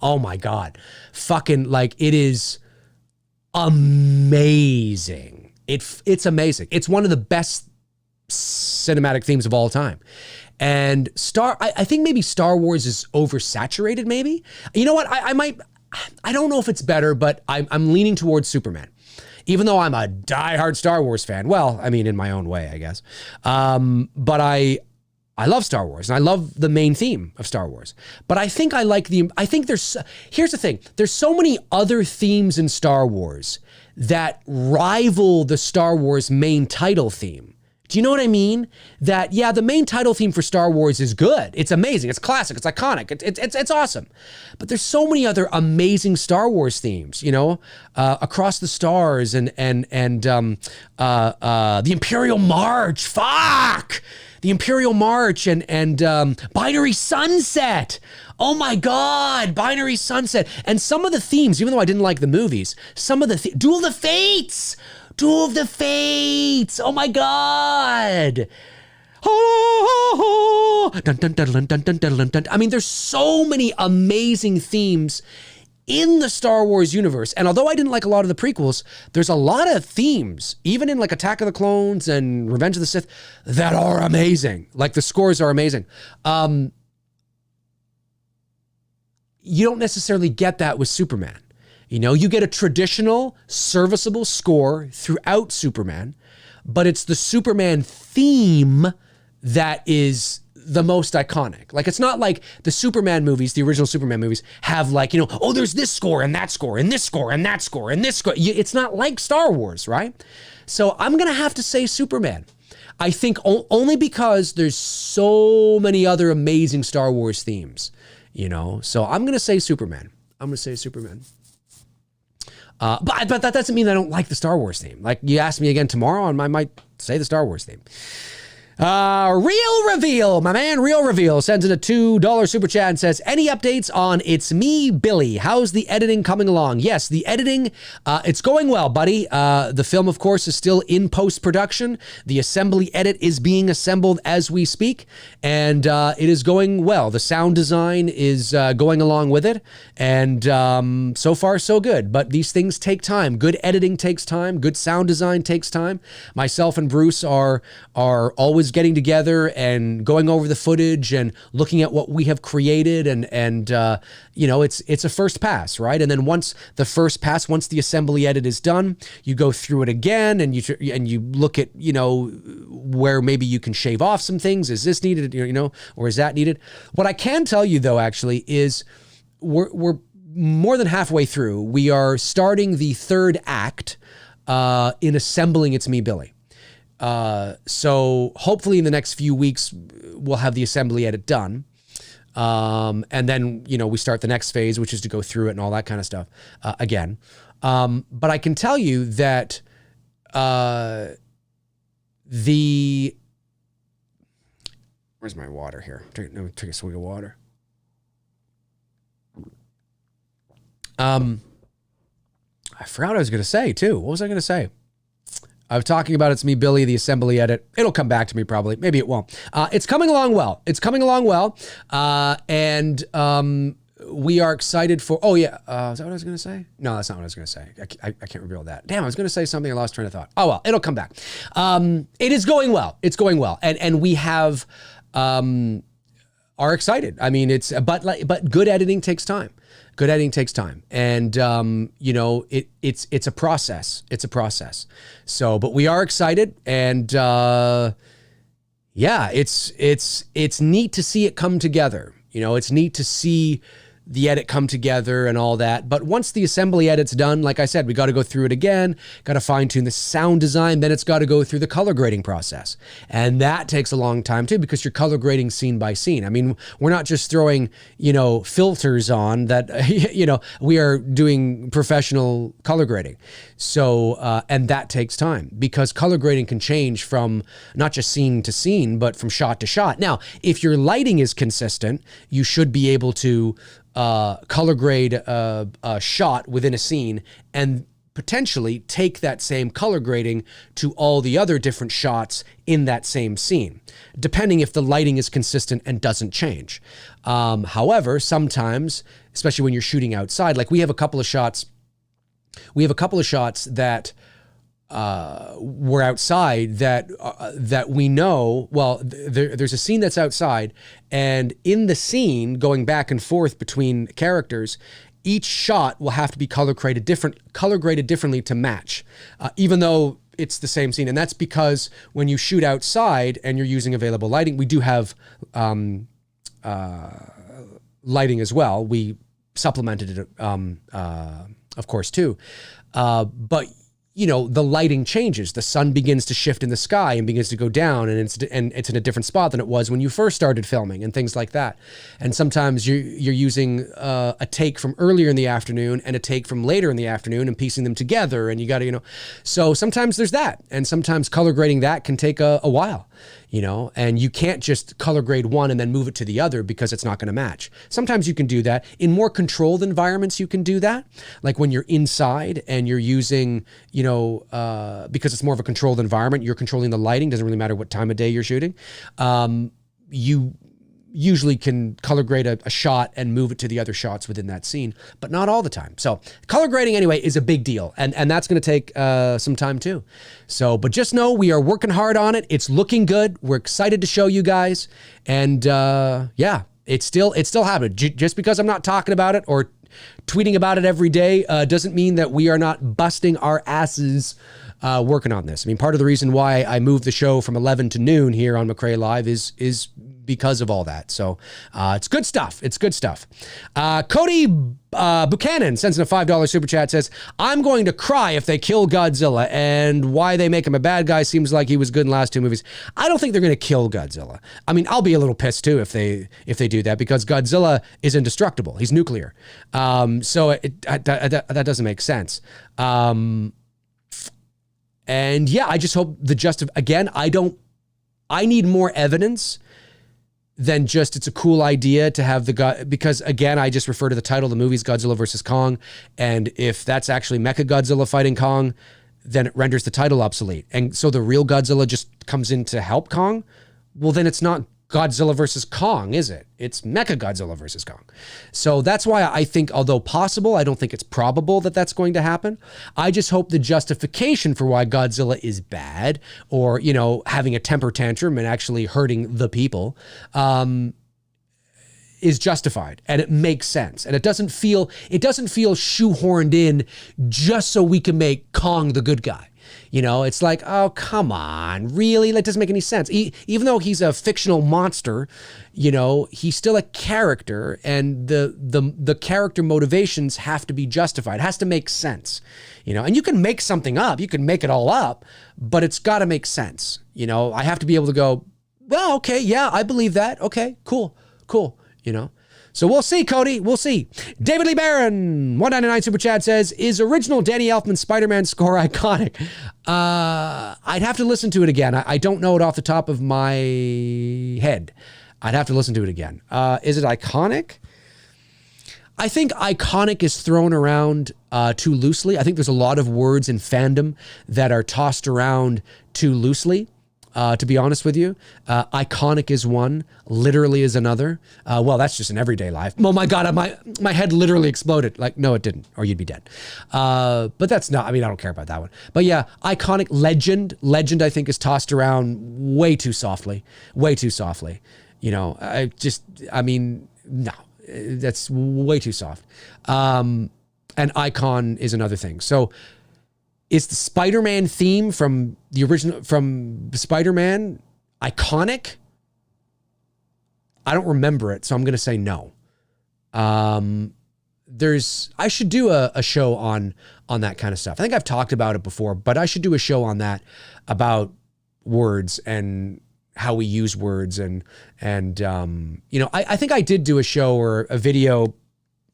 Oh my God. Fucking like it is amazing. It's amazing. It's one of the best cinematic themes of all time. And I think maybe Star Wars is oversaturated, maybe. You know what? I don't know if it's better, but I'm leaning towards Superman. Even though I'm a diehard Star Wars fan. Well, I mean, in my own way, I guess. But I love Star Wars, and I love the main theme of Star Wars. But I think here's the thing. There's so many other themes in Star Wars that rival the Star Wars main title theme. Do you know what I mean? That, yeah, the main title theme for Star Wars is good. It's amazing. It's classic. It's iconic. It's awesome. But there's so many other amazing Star Wars themes, you know, Across the Stars and the Imperial March. Fuck! The Imperial March and Binary Sunset. Oh my God, Binary Sunset. And some of the themes, even though I didn't like the movies, some of the Duel of the Fates. Duel of the Fates. Oh my God. I mean, there's so many amazing themes in the Star Wars universe. And although I didn't like a lot of the prequels, there's a lot of themes, even in like Attack of the Clones and Revenge of the Sith, that are amazing. Like the scores are amazing. You don't necessarily get that with Superman. You know, you get a traditional, serviceable score throughout Superman, but it's the Superman theme that is the most iconic. Like, it's not like the Superman movies, the original Superman movies, have like, you know, oh, there's this score and that score and this score and that score and this score. It's not like Star Wars, right? So I'm going to have to say Superman. I think only because there's so many other amazing Star Wars themes, you know? So I'm going to say Superman. I'm going to say Superman. But that doesn't mean I don't like the Star Wars theme. Like, you ask me again tomorrow and I might say the Star Wars theme. Real Reveal, my man, Real Reveal sends in a $2 super chat and says, any updates on It's Me, Billy? How's the editing coming along? Yes, the editing, it's going well, buddy. The film, of course, is still in post-production. The assembly edit is being assembled as we speak, and it is going well. The sound design is going along with it, and so far, so good. But these things take time. Good editing takes time. Good sound design takes time. Myself and Bruce are always getting together and going over the footage and looking at what we have created, and you know, it's a first pass, right? And then once the assembly edit is done, you go through it again and you look at, you know, where maybe you can shave off some things. Is this needed, you know, or is that needed? What I can tell you though, actually, is we're more than halfway through. We are starting the third act in assembling It's Me, Billy. So hopefully in the next few weeks, we'll have the assembly edit done. And then, you know, we start the next phase, which is to go through it and all that kind of stuff, again. But I can tell you that, where's my water here? Take a swig of water. I forgot what I was going to say too. What was I going to say? I was talking about It's Me, Billy, the assembly edit. It'll come back to me probably. Maybe it won't. It's coming along well. And we are excited for, oh yeah. Is that what I was going to say? No, that's not what I was going to say. I can't reveal that. Damn, I was going to say something. I lost train of thought. Oh well, it'll come back. It is going well. It's going well. And we have, are excited. I mean, but good editing takes time. Good editing takes time. And, you know, it's a process. It's a process. So, but we are excited, and, yeah, it's neat to see it come together. You know, it's neat to see the edit come together and all that. But once the assembly edit's done, like I said, we got to go through it again, got to fine tune the sound design. Then it's got to go through the color grading process. And that takes a long time too, because you're color grading scene by scene. I mean, we're not just throwing, you know, filters on that, you know, we are doing professional color grading. So, and that takes time, because color grading can change from not just scene to scene, but from shot to shot. Now, if your lighting is consistent, you should be able to color grade a shot within a scene and potentially take that same color grading to all the other different shots in that same scene, depending if the lighting is consistent and doesn't change. However, sometimes, especially when you're shooting outside, like we have a couple of shots that we're outside that we know, well, there's a scene that's outside, and in the scene, going back and forth between characters, each shot will have to be color graded differently to match, even though it's the same scene. And that's because when you shoot outside and you're using available lighting, we do have lighting as well. We supplemented it, of course, too. But you know, the lighting changes. The sun begins to shift in the sky and begins to go down, and it's in a different spot than it was when you first started filming, and things like that. And sometimes you're using a take from earlier in the afternoon and a take from later in the afternoon and piecing them together, and you got to, you know. So sometimes there's that, and sometimes color grading that can take a while, you know, and you can't just color grade one and then move it to the other because it's not going to match. Sometimes you can do that. In more controlled environments, you can do that. Like when you're inside and you're using, you know, because it's more of a controlled environment, you're controlling the lighting, doesn't really matter what time of day you're shooting. You usually can color grade a shot and move it to the other shots within that scene, but not all the time. So color grading anyway is a big deal, and that's going to take some time too. So, but just know we are working hard on it. It's looking good. We're excited to show you guys, and yeah, it's still happening. Just because I'm not talking about it or tweeting about it every day doesn't mean that we are not busting our asses working on this. I mean, part of the reason why I moved the show from 11 to noon here on MCRAE Live is because of all that. So it's good stuff. It's good stuff. Cody Buchanan sends in a $5 super chat, says, I'm going to cry if they kill Godzilla, and why they make him a bad guy seems like he was good in the last two movies. I don't think they're going to kill Godzilla. I mean, I'll be a little pissed too if they do that, because Godzilla is indestructible. He's nuclear. So that doesn't make sense. And yeah, I just hope again, I need more evidence than just it's a cool idea to have because again, I just refer to the title of the movie's Godzilla versus Kong. And if that's actually Mechagodzilla fighting Kong, then it renders the title obsolete. And so the real Godzilla just comes in to help Kong. Well, then it's not Godzilla versus Kong, is it? It's Mechagodzilla versus Kong. So that's why I think, although possible, I don't think it's probable that that's going to happen. I just hope the justification for why Godzilla is bad, or, you know, having a temper tantrum and actually hurting the people, is justified, and it makes sense. And it doesn't feel shoehorned in just so we can make Kong the good guy. You know, it's like, oh, come on, really? That doesn't make any sense. Even though he's a fictional monster, you know, he's still a character, and the character motivations have to be justified. It has to make sense, you know. And you can make something up, you can make it all up, but it's got to make sense. You know, I have to be able to go, well, okay, yeah, I believe that. Okay, cool, you know. So we'll see, Cody. We'll see. David Lee Barron, 199 Super Chat, says, is original Danny Elfman Spider-Man score iconic? I'd have to listen to it again. I don't know it off the top of my head. I'd have to listen to it again. Is it iconic? I think iconic is thrown around too loosely. I think there's a lot of words in fandom that are tossed around too loosely. To be honest with you, iconic is one, literally is another. Well, that's just in everyday life. Oh my God, my head literally exploded. Like, no, it didn't, or you'd be dead. But that's not, I mean, I don't care about that one. But yeah, iconic, legend, I think is tossed around way too softly. You know, I mean, no, that's way too soft. And icon is another thing. So, is the Spider-Man theme from the original, from Spider-Man, iconic? I don't remember it, so I'm going to say no. I should do a show on that kind of stuff. I think I've talked about it before, but I should do a show on that, about words and how we use words, and you know, I think I did do a show or a video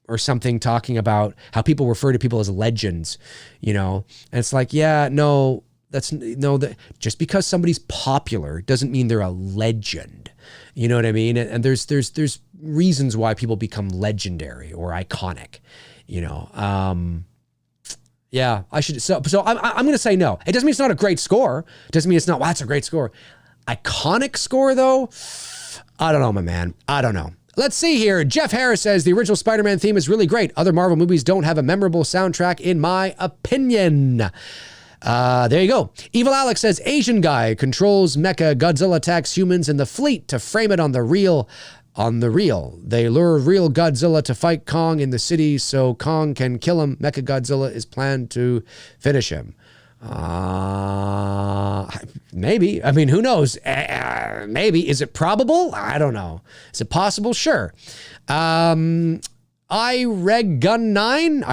or something talking about how people refer to people as legends, you know, and it's like, yeah, no, that just because somebody's popular doesn't mean they're a legend. You know what I mean? And there's reasons why people become legendary or iconic, you know. Yeah, I should. So I'm going to say no. It doesn't mean it's not a great score. It doesn't mean it's not, wow, that's a great score. Iconic score, though? I don't know, my man. I don't know. Let's see here. Jeff Harris says the original Spider-Man theme is really great. Other Marvel movies don't have a memorable soundtrack, in my opinion. There you go. Evil Alex says Asian guy controls mecha. Godzilla attacks humans in the fleet to frame it on the real. They lure real Godzilla to fight Kong in the city so Kong can kill him. Mecha Godzilla is planned to finish him. Maybe. I mean, who knows? Maybe. Is it probable? I don't know. Is it possible? Sure. I reg gun 9.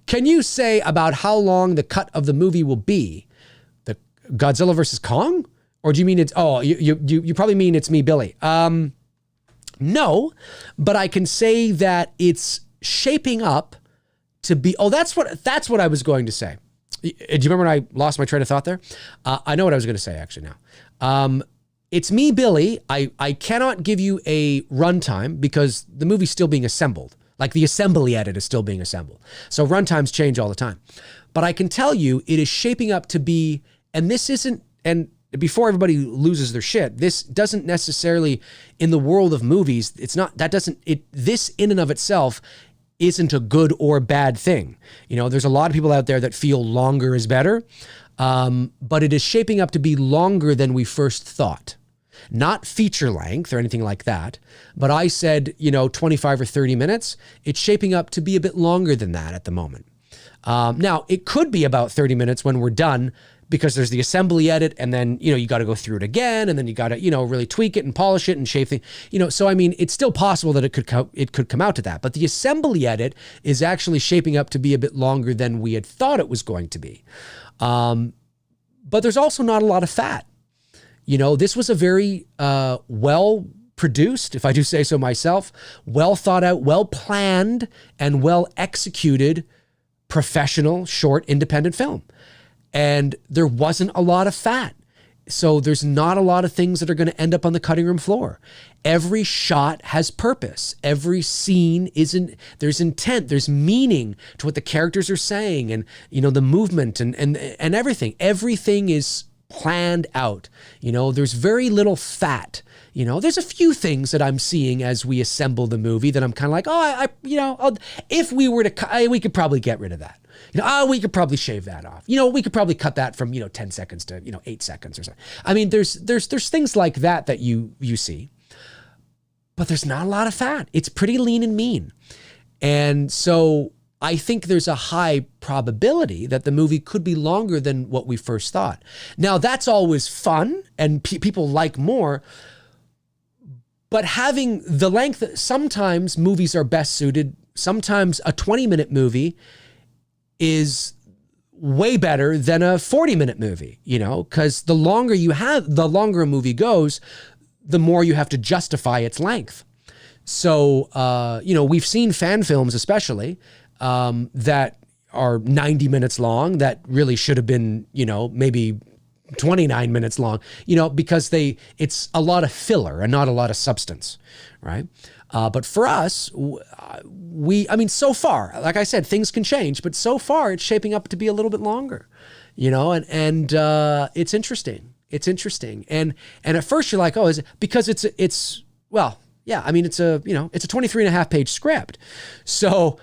Can you say about how long the cut of the movie will be? The Godzilla versus Kong? Or do you mean it's, you probably mean it's me, Billy. No, but I can say that it's shaping up to be, that's what I was going to say. Do you remember when I lost my train of thought there? I know what I was going to say actually now. It's me, Billy. I cannot give you a runtime because the movie's still being assembled. Like the assembly edit is still being assembled. So runtimes change all the time. But I can tell you it is shaping up to be, and this isn't, and before everybody loses their shit, this doesn't necessarily, in the world of movies, this in and of itself isn't a good or bad thing. You know, there's a lot of people out there that feel longer is better, but it is shaping up to be longer than we first thought. Not feature length or anything like that, but I said, 25 or 30 minutes. It's shaping up to be a bit longer than that at the moment. Now, it could be about 30 minutes when we're done, because there's the assembly edit, and then, you got to go through it again, and then you got to, really tweak it and polish it and shape things. So I mean, it's still possible that it could come out to that. But the assembly edit is actually shaping up to be a bit longer than we had thought it was going to be. But there's also not a lot of fat. This was a very well produced, if I do say so myself, well thought out, well planned, and well executed professional short independent film. And there wasn't a lot of fat. So there's not a lot of things that are going to end up on the cutting room floor. Every shot has purpose. Every scene there's intent, there's meaning to what the characters are saying, and the movement and everything. Everything is planned out. There's very little fat. There's a few things that I'm seeing as we assemble the movie that I'm kind of like, if we were to, we could probably get rid of that. We could probably shave that off. We could probably cut that from, 10 seconds to, 8 seconds or something. I mean, there's things like that you see, but there's not a lot of fat. It's pretty lean and mean. And so I think there's a high probability that the movie could be longer than what we first thought. Now, that's always fun and people like more, but having the length, sometimes movies are best suited. Sometimes a 20-minute movie is way better than a 40-minute movie, because the longer a movie goes, the more you have to justify its length. So, we've seen fan films, especially, that are 90 minutes long that really should have been, maybe 29 minutes long, because it's a lot of filler and not a lot of substance, right? But for us, so far, like I said, things can change, but so far it's shaping up to be a little bit longer, and it's interesting. It's interesting. And at first you're like, is it because it's a 23 and a half page script. So,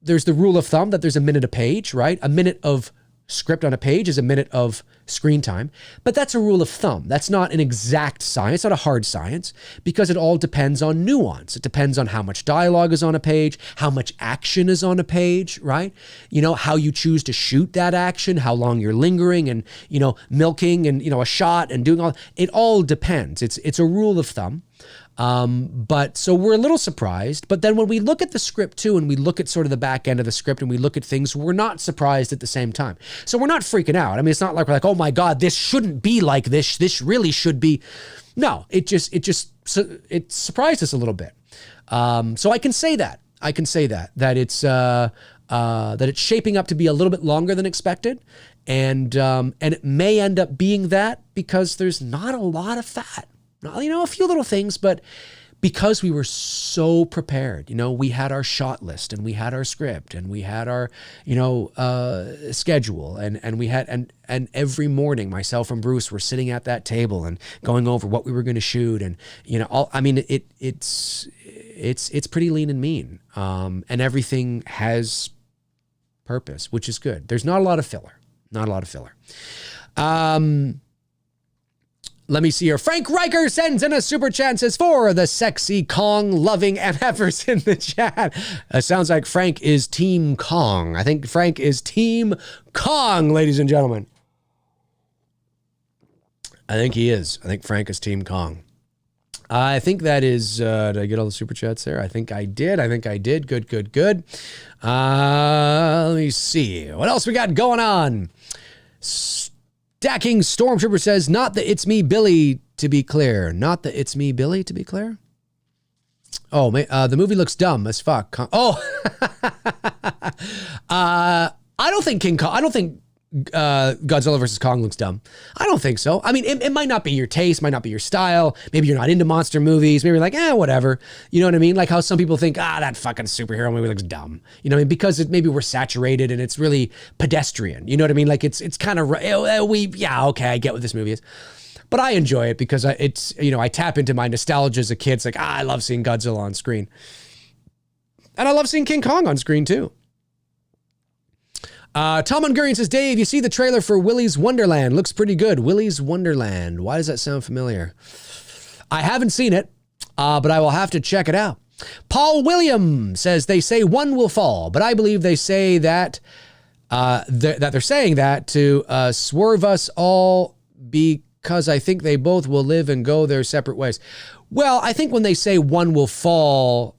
there's the rule of thumb that there's a minute a page, right? A minute of script on a page is a minute of screen time, but that's a rule of thumb. That's not an exact science, not a hard science, because it all depends on nuance. It depends on how much dialogue is on a page, how much action is on a page, right? How you choose to shoot that action, how long you're lingering and, milking and, a shot and doing all, it all depends. It's a rule of thumb. But so we're a little surprised, but then when we look at the script too, and we look at sort of the back end of the script and we look at things, we're not surprised at the same time. So we're not freaking out. I mean, it's not like we're like, oh my God, this shouldn't be like this. This really should be. No, it surprised us a little bit. So I can say that it's shaping up to be a little bit longer than expected. And it may end up being that because there's not a lot of fat. A few little things, but because we were so prepared. You know, we had our shot list and we had our script and we had our, schedule and we had, and every morning myself and Bruce were sitting at that table and going over what we were going to shoot. And, it's pretty lean and mean. And everything has purpose, which is good. There's not a lot of filler. Let me see here. Frank Riker sends in a super chat and says, for the sexy Kong loving MFers in the chat. Sounds like Frank is Team Kong. I think Frank is Team Kong, ladies and gentlemen. I think he is. I think Frank is Team Kong. I think that is, did I get all the super chats there? I think I did. Good. Let me see. What else we got going on? Stacking Stormtrooper says, not the It's Me Billy to be clear. Oh, the movie looks dumb as fuck. I don't think Godzilla vs. Kong looks dumb. I don't think so. I mean, it might not be your taste, might not be your style. Maybe you're not into monster movies. Maybe you're like, whatever. You know what I mean? Like how some people think, that fucking superhero movie looks dumb. You know what I mean? Because maybe we're saturated and it's really pedestrian. You know what I mean? Like it's kind of, okay, I get what this movie is. But I enjoy it because I tap into my nostalgia as a kid. It's like, I love seeing Godzilla on screen. And I love seeing King Kong on screen too. Tom Ungurian says, Dave, you see the trailer for Willy's Wonderland. Looks pretty good. Willy's Wonderland. Why does that sound familiar? I haven't seen it, but I will have to check it out. Paul William says, they say one will fall, but I believe they say that they're saying that to swerve us all because I think they both will live and go their separate ways. Well, I think when they say one will fall,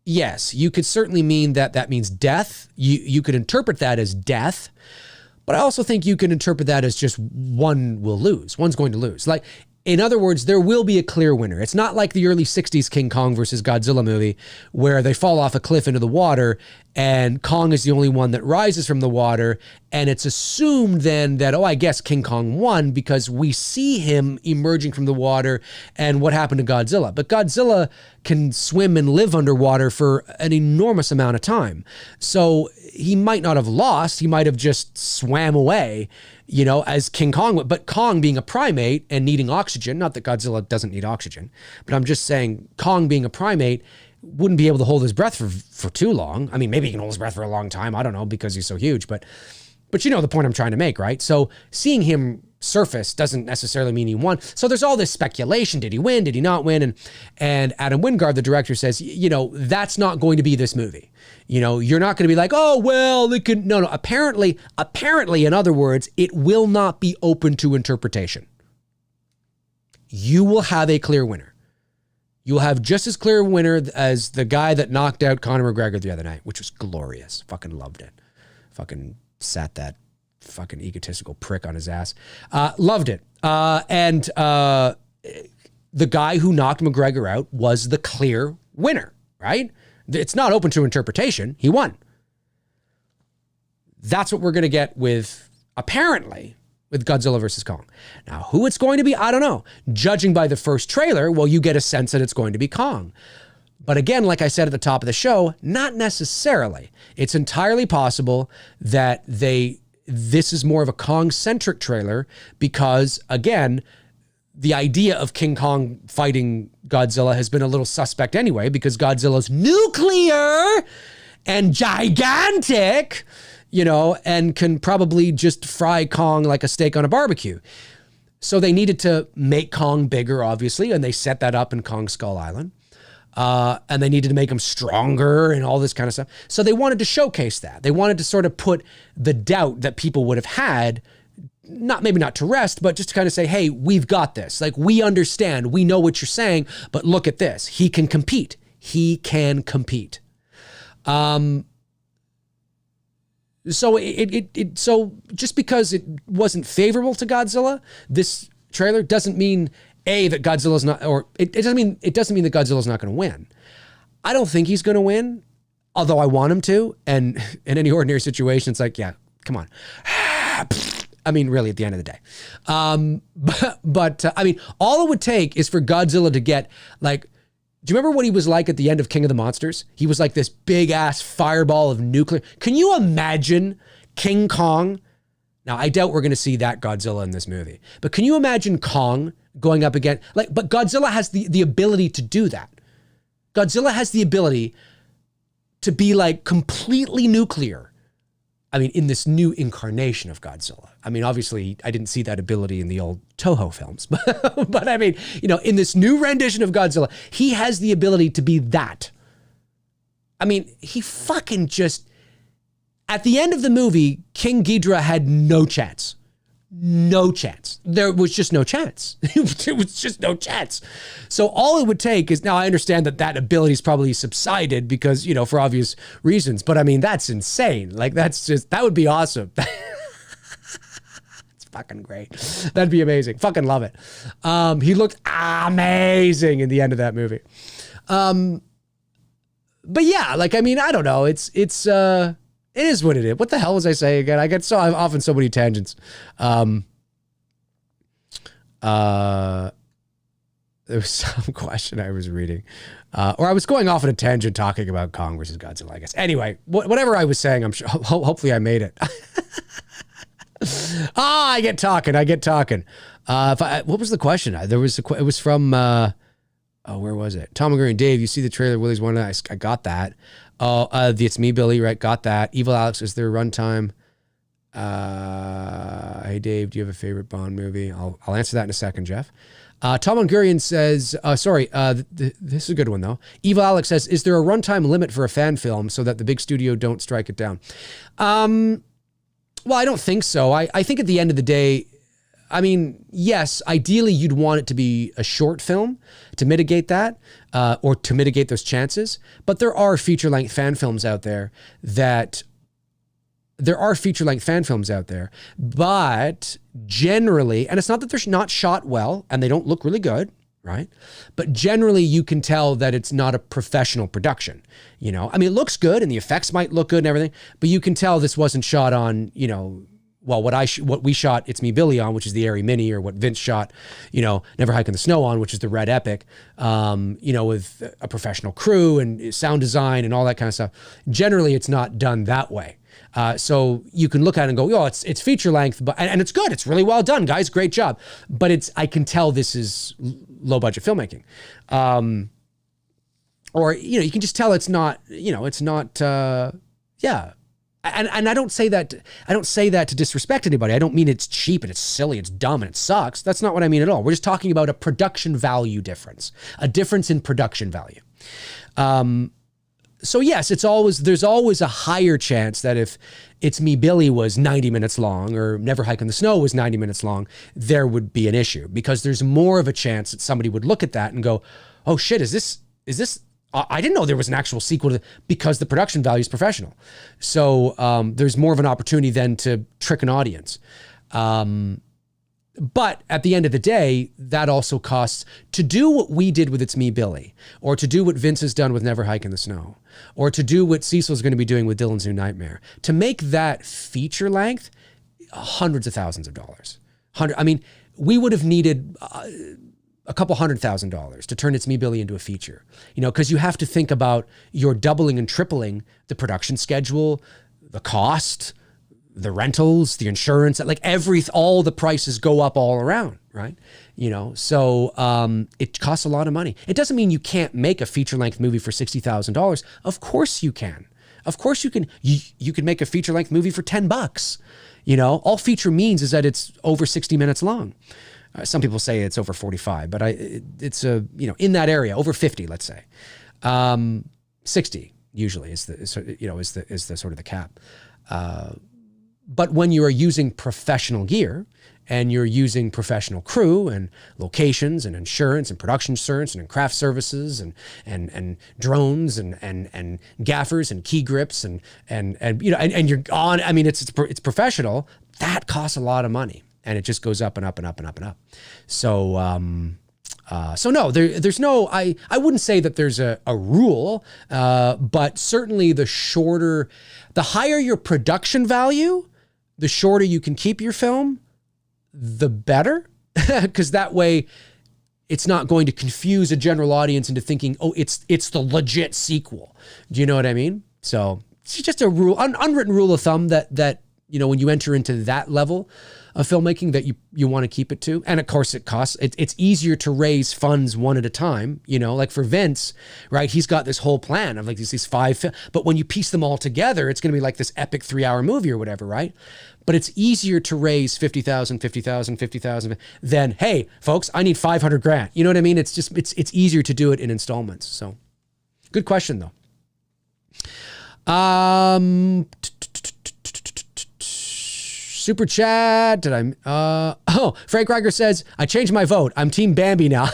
yes, you could certainly mean that means death. You could interpret that as death, but I also think you can interpret that as just one will lose. One's going to lose. Like, in other words, there will be a clear winner. It's not like the early 60s King Kong versus Godzilla movie where they fall off a cliff into the water and Kong is the only one that rises from the water. And it's assumed then that, I guess King Kong won because we see him emerging from the water and what happened to Godzilla. But Godzilla can swim and live underwater for an enormous amount of time. So he might not have lost. He might have just swam away, as King Kong would. But Kong being a primate and needing oxygen, not that Godzilla doesn't need oxygen, but I'm just saying Kong being a primate wouldn't be able to hold his breath for too long. I mean, maybe he can hold his breath for a long time. I don't know, because he's so huge, but you know the point I'm trying to make, right? So seeing him surface doesn't necessarily mean he won. So there's all this speculation. Did he win? Did he not win? And Adam Wingard, the director, says, that's not going to be this movie. You're not going to be like, they could, no. Apparently, in other words, it will not be open to interpretation. You will have a clear winner. You will have just as clear a winner as the guy that knocked out Conor McGregor the other night, which was glorious. Fucking loved it. Fucking sat that fucking egotistical prick on his ass. Loved it. And the guy who knocked McGregor out was the clear winner, right? It's not open to interpretation. He won. That's what we're going to get with Godzilla versus Kong. Now, who it's going to be, I don't know. Judging by the first trailer, well, you get a sense that it's going to be Kong. But again, like I said at the top of the show, not necessarily. It's entirely possible that this is more of a Kong-centric trailer because, again, the idea of King Kong fighting Godzilla has been a little suspect anyway because Godzilla's nuclear and gigantic, and can probably just fry Kong like a steak on a barbecue. So they needed to make Kong bigger, obviously, and they set that up in Kong Skull Island. And they needed to make him stronger and all this kind of stuff. So they wanted to showcase that. They wanted to sort of put the doubt that people would have had, maybe not to rest, but just to kind of say, hey, we've got this. Like, we understand. We know what you're saying, but look at this. He can compete. So so just because it wasn't favorable to Godzilla, this trailer doesn't mean that Godzilla's not, or it doesn't mean that Godzilla's not going to win. I don't think he's going to win, although I want him to. And in any ordinary situation, it's like, yeah, come on. I mean, really, at the end of the day. But I mean, all it would take is for Godzilla to get like Do you remember what he was like at the end of King of the Monsters? He was like this big ass fireball of nuclear. Can you imagine King Kong? Now, I doubt we're going to see that Godzilla in this movie, but can you imagine Kong going up again? But Godzilla has the ability to do that. Godzilla has the ability to be like completely nuclear. I mean, in this new incarnation of Godzilla. I mean, obviously, I didn't see that ability in the old Toho films, but I mean, in this new rendition of Godzilla, he has the ability to be that. I mean, he fucking just, at the end of the movie, King Ghidorah had no chance. No chance. There was just no chance. It was just no chance. So all it would take is, now I understand that ability's probably subsided because, for obvious reasons, but I mean, that's insane. Like, that would be awesome. It's fucking great. That'd be amazing. Fucking love it. He looked amazing in the end of that movie. But yeah, like, I mean, I don't know. It is what it is. What the hell was I saying again? I get so many tangents. There was some question I was reading, or I was going off on a tangent talking about Kong versus Godzilla, I guess. Anyway, whatever I was saying, I'm sure, hopefully I made it. I get talking. What was the question? It was from, where was it? Tom McGurry and Dave, you see the trailer, Willie's one. I got that. Oh, the It's Me, Billy, right? Got that. Evil Alex, is there a runtime? Hey, Dave, do you have a favorite Bond movie? I'll answer that in a second, Jeff. Tom Hungarian says, this is a good one, though. Evil Alex says, is there a runtime limit for a fan film so that the big studio don't strike it down? Well, I don't think so. I think at the end of the day, I mean, yes, ideally you'd want it to be a short film to mitigate that, or to mitigate those chances. But there are feature-length fan films out there but generally, and it's not that they're not shot well and they don't look really good, right? But generally you can tell that it's not a professional production. I mean, it looks good and the effects might look good and everything, but you can tell this wasn't shot on, what we shot It's Me, Billy on, which is the Airy Mini, or what Vince shot, Never Hike in the Snow on, which is the Red Epic, with a professional crew and sound design and all that kind of stuff. Generally, it's not done that way. So you can look at it and go, it's feature length, but and it's good. It's really well done, guys. Great job. But I can tell this is low budget filmmaking. Or, you can just tell it's not, And I don't say that to disrespect anybody. I don't mean it's cheap and it's silly, it's dumb and it sucks. That's not what I mean at all. We're just talking about a production value difference, a difference in production value. So yes, there's always a higher chance that if It's Me, Billy was 90 minutes long or Never Hike in the Snow was 90 minutes long, there would be an issue because there's more of a chance that somebody would look at that and go, oh shit, is this, I didn't know there was an actual sequel because the production value is professional. So there's more of an opportunity then to trick an audience. But at the end of the day, that also costs to do what we did with It's Me, Billy, or to do what Vince has done with Never Hike in the Snow, or to do what Cecil's going to be doing with Dylan's New Nightmare. To make that feature length, hundreds of thousands of dollars. We would have needed a couple $100,000 to turn It's Me, Billy into a feature, because you have to think about you're doubling and tripling the production schedule, the cost, the rentals, the insurance, all the prices go up all around, right? So it costs a lot of money. It doesn't mean you can't make a feature length movie for $60,000. Of course you can. Of course you can. You can make a feature length movie for $10. All feature means is that it's over 60 minutes long. Some people say it's over 45, but it's in that area, over 50, let's say. 60 usually is the sort of the cap. But when you are using professional gear and you're using professional crew and locations and insurance and production insurance and craft services and drones and gaffers and key grips and you're on, it's professional, that costs a lot of money. And it just goes up and up and up and up and up. So, no, there's no, I wouldn't say that there's a rule, but certainly the higher your production value, the shorter you can keep your film, the better. Because that way, it's not going to confuse a general audience into thinking, oh, it's the legit sequel. Do you know what I mean? So it's just a rule, unwritten rule of thumb that when you enter into that level of filmmaking, that you want to keep it to. And of course it costs, it's easier to raise funds one at a time, like for Vince, right? He's got this whole plan of like these 5, but when you piece them all together, it's going to be like this epic 3-hour movie or whatever, right? But it's easier to raise 50,000 than, hey, folks, I need 500 grand. You know what I mean? It's just, it's easier to do it in installments. So good question though. Super chat. Frank Reiger says, I changed my vote. I'm Team Bambi now.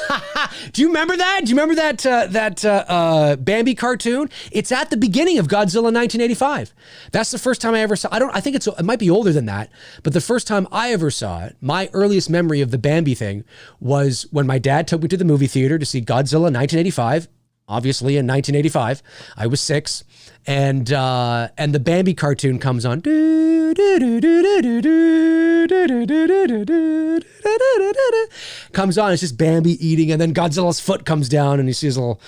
Do you remember that? Do you remember that Bambi cartoon? It's at the beginning of Godzilla 1985. That's the first time I ever saw. I think it might be older than that, but the first time I ever saw it, my earliest memory of the Bambi thing was when my dad took me to the movie theater to see Godzilla 1985. Obviously, in 1985, I was 6, and the Bambi cartoon comes on. Comes on. It's just Bambi eating, and then Godzilla's foot comes down, and you see his little,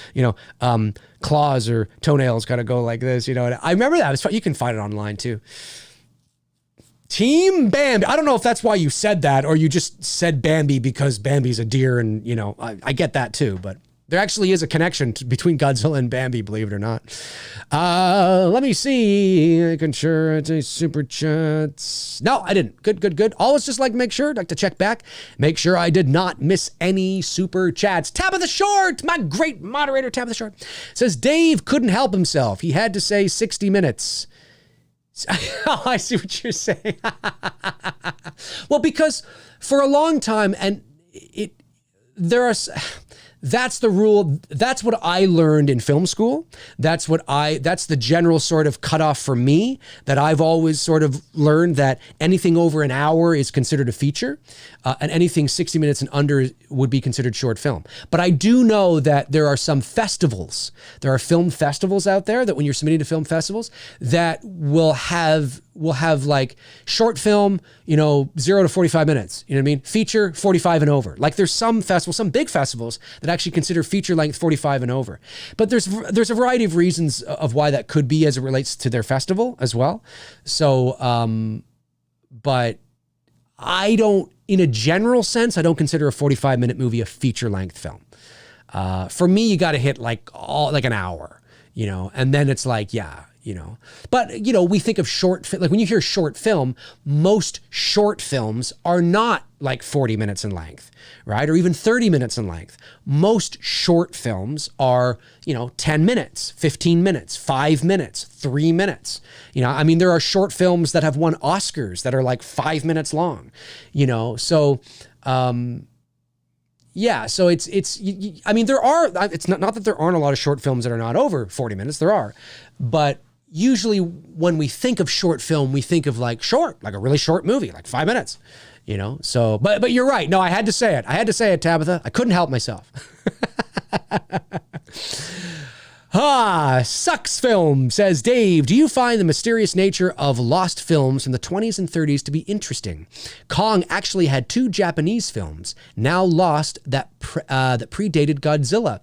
claws or toenails kind of go like this. And I remember that. It's fun. You can find it online too. Team Bambi. I don't know if that's why you said that, or you just said Bambi because Bambi's a deer, and I get that too, but. There actually is a connection between Godzilla and Bambi, believe it or not. Let me see. I can sure it's a super chats. No, I didn't. Good. Always just like to check back. Make sure I did not miss any super chats. Tabitha Short, my great moderator, Tabitha Short, says Dave couldn't help himself. He had to say 60 minutes. Oh, I see what you're saying. Well, because for a long time, and that's the rule. That's what I learned in film school. That's the general sort of cutoff for me, that I've always sort of learned that anything over an hour is considered a feature, and anything 60 minutes and under would be considered short film. But I do know that there are some festivals. There are film festivals out there that when you're submitting to film festivals that will have like short film, 0 to 45 minutes, you know what I mean? Feature 45 and over. Like there's some festivals, some big festivals that actually consider feature length 45 and over. But there's a variety of reasons of why that could be as it relates to their festival as well. So, but I don't, in a general sense, I don't consider a 45-minute movie a feature length film. For me, you got to hit like an hour, and then it's like, yeah. But, we think of like when you hear short film, most short films are not like 40 minutes in length, right? Or even 30 minutes in length. Most short films are, 10 minutes, 15 minutes, 5 minutes, 3 minutes. There are short films that have won Oscars that are like 5 minutes long, so, yeah, so it's not that there aren't a lot of short films that are not over 40 minutes, there are, but usually when we think of short film, we think of like short, like a really short movie, like 5 minutes, so, but you're right. No, I had to say it, Tabitha. I couldn't help myself. Sucks Film says, Dave, do you find the mysterious nature of lost films from the 20s and 30s to be interesting? Kong actually had 2 Japanese films, now lost, that predated Godzilla.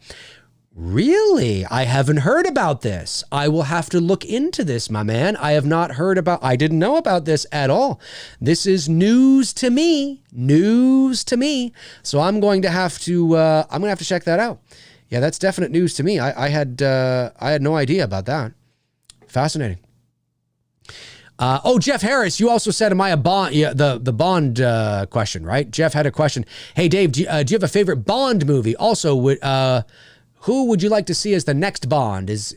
Really? I haven't heard about this. I will have to look into this, my man. I didn't know about this at all. This is news to me. So I'm going to have to check that out. Yeah, that's definite news to me. I had no idea about that. Fascinating. Jeff Harris, you also said, am I a Bond? Yeah, the Bond question, right? Jeff had a question. Hey, Dave, do you have a favorite Bond movie? Also, who would you like to see as the next Bond? Is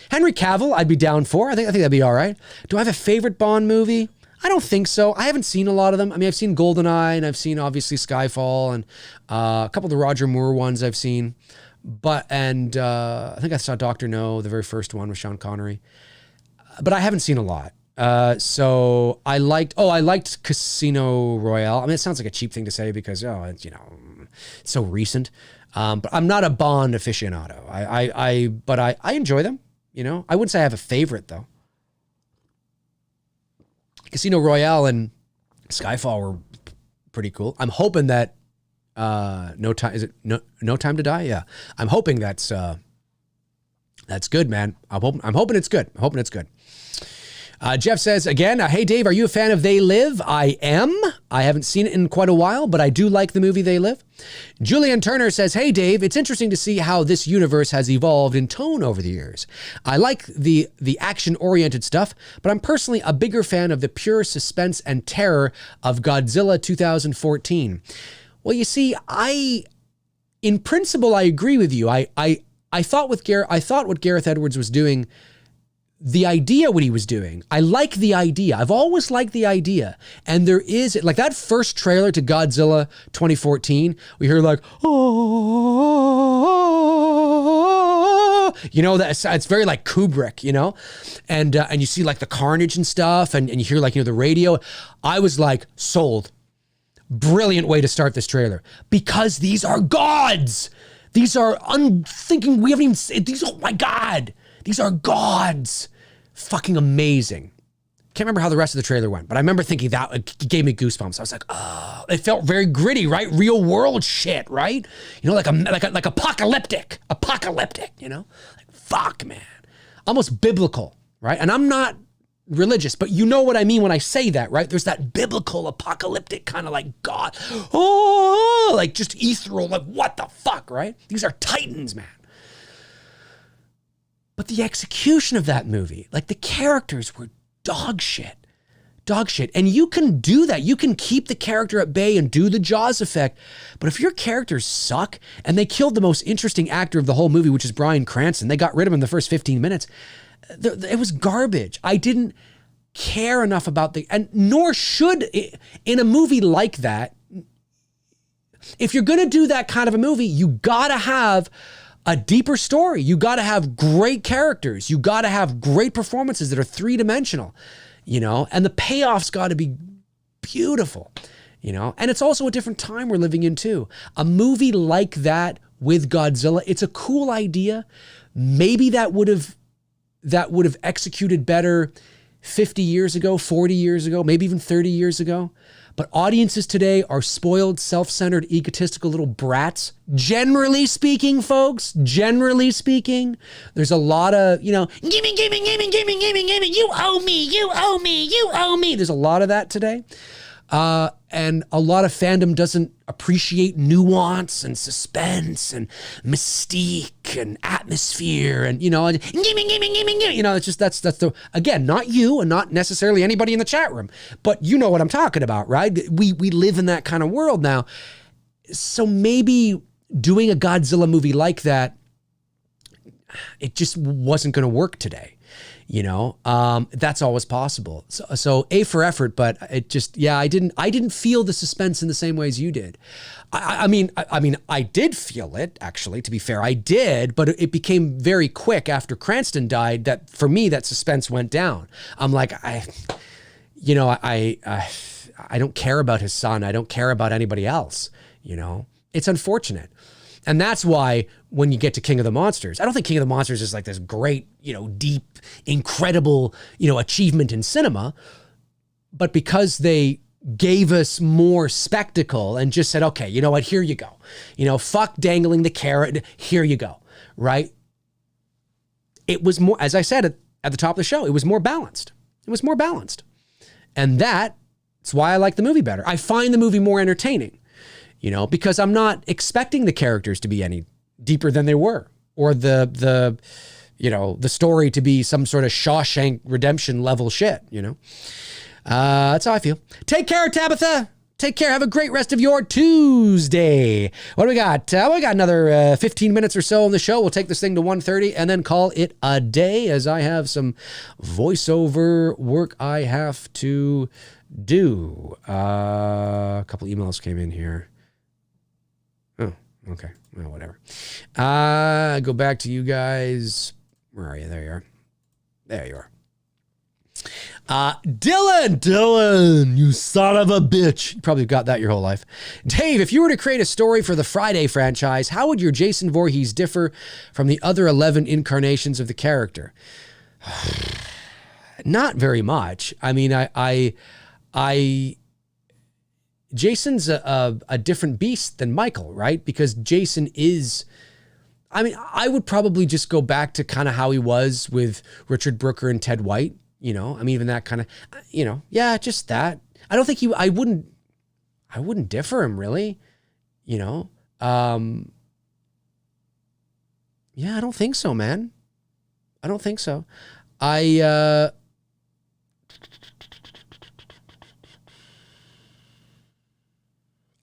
Henry Cavill? I'd be down for. I think that'd be all right. Do I have a favorite Bond movie? I don't think so. I haven't seen a lot of them. I've seen GoldenEye, and I've seen obviously Skyfall, and a couple of the Roger Moore ones I've seen. I think I saw Dr. No, the very first one with Sean Connery. But I haven't seen a lot. So I liked Casino Royale. It sounds like a cheap thing to say because, it's so recent. But I'm not a Bond aficionado. But I enjoy them. I wouldn't say I have a favorite though. Casino Royale and Skyfall were pretty cool. I'm hoping that No time. Is it no time to die? Yeah. I'm hoping that's good, man. I'm hoping it's good. I'm hoping it's good. Jeff says again, hey Dave, are you a fan of They Live? I am. I haven't seen it in quite a while, but I do like the movie They Live. Julian Turner says, hey Dave, it's interesting to see how this universe has evolved in tone over the years. I like the action-oriented stuff, but I'm personally a bigger fan of the pure suspense and terror of Godzilla 2014. Well, you see, in principle, I agree with you. I thought what Gareth Edwards was doing, the idea what he was doing, I like the idea. I've always liked the idea. And there is, like that first trailer to Godzilla 2014, we hear like, oh, you know, it's very like Kubrick, you know? And you see like the carnage and stuff, and you hear like, you know, the radio. I was like, sold. Brilliant way to start this trailer. Because these are gods. These are unthinking, we haven't even said these, oh my God. These are gods. Fucking amazing. Can't remember how the rest of the trailer went, but I remember thinking that it gave me goosebumps. I was like, oh, it felt very gritty, right? Real world shit, right? You know, like apocalyptic, you know? Like, fuck, man. Almost biblical, right? And I'm not religious, but you know what I mean when I say that, right? There's that biblical, apocalyptic kind of like God, oh, like just ethereal, like what the fuck, right? These are titans, man. But the execution of that movie, like the characters were dog shit. And you can do that. You can keep the character at bay and do the Jaws effect. But if your characters suck, and they killed the most interesting actor of the whole movie, which is Bryan Cranston, they got rid of him in the first 15 minutes. It was garbage. I didn't care enough about and nor should it, in a movie like that. If you're going to do that kind of a movie, you got to have a deeper story. You got to have great characters. You got to have great performances that are three-dimensional, you know, and the payoff's got to be beautiful, you know, and it's also a different time we're living in too. A movie like that with Godzilla, it's a cool idea. Maybe that would have executed better 50 years ago, 40 years ago, maybe even 30 years ago. But audiences today are spoiled, self-centered, egotistical little brats. Generally speaking, folks, there's a lot of, you know, gimme, you owe me. There's a lot of that today. And a lot of fandom doesn't appreciate nuance and suspense and mystique and atmosphere and, you know, gimme, you know, it's just, that's the, again, not you and not necessarily anybody in the chat room, but you know what I'm talking about, right? We live in that kind of world now. So maybe doing a Godzilla movie like that, it just wasn't going to work today. You know, that's always possible. So A for effort, but it just, yeah, I didn't feel the suspense in the same way as you did. I mean, I did feel it, actually, to be fair, I did, but it became very quick after Cranston died that for me, that suspense went down. I'm like, I don't care about his son. I don't care about anybody else. You know, it's unfortunate. And that's why when you get to King of the Monsters, I don't think King of the Monsters is like this great, you know, deep, incredible, you know, achievement in cinema. But because they gave us more spectacle and just said, okay, you know what, here you go. You know, fuck dangling the carrot, here you go, right? It was more, as I said at the top of the show, it was more balanced. And that's why I like the movie better. I find the movie more entertaining. You know, because I'm not expecting the characters to be any deeper than they were, or the you know, the story to be some sort of Shawshank Redemption level shit, you know. That's how I feel. Take care, Tabitha. Take care. Have a great rest of your Tuesday. What do we got? We got another 15 minutes or so on the show. We'll take this thing to 1:30 and then call it a day, as I have some voiceover work I have to do. A couple emails came in here. Oh, okay. Well, whatever. Go back to you guys. Where are you? There you are. There you are. Dylan, you son of a bitch. You probably got that your whole life. Dave, if you were to create a story for the Friday franchise, how would your Jason Voorhees differ from the other 11 incarnations of the character? Not very much. I mean, I Jason's a different beast than Michael, right? Because Jason is, I mean, I would probably just go back to kind of how he was with Richard Brooker and Ted White, you know? I mean, even that kind of, you know, yeah, just that. I don't think I wouldn't differ him really, you know? Yeah, I don't think so, man. I don't think so. I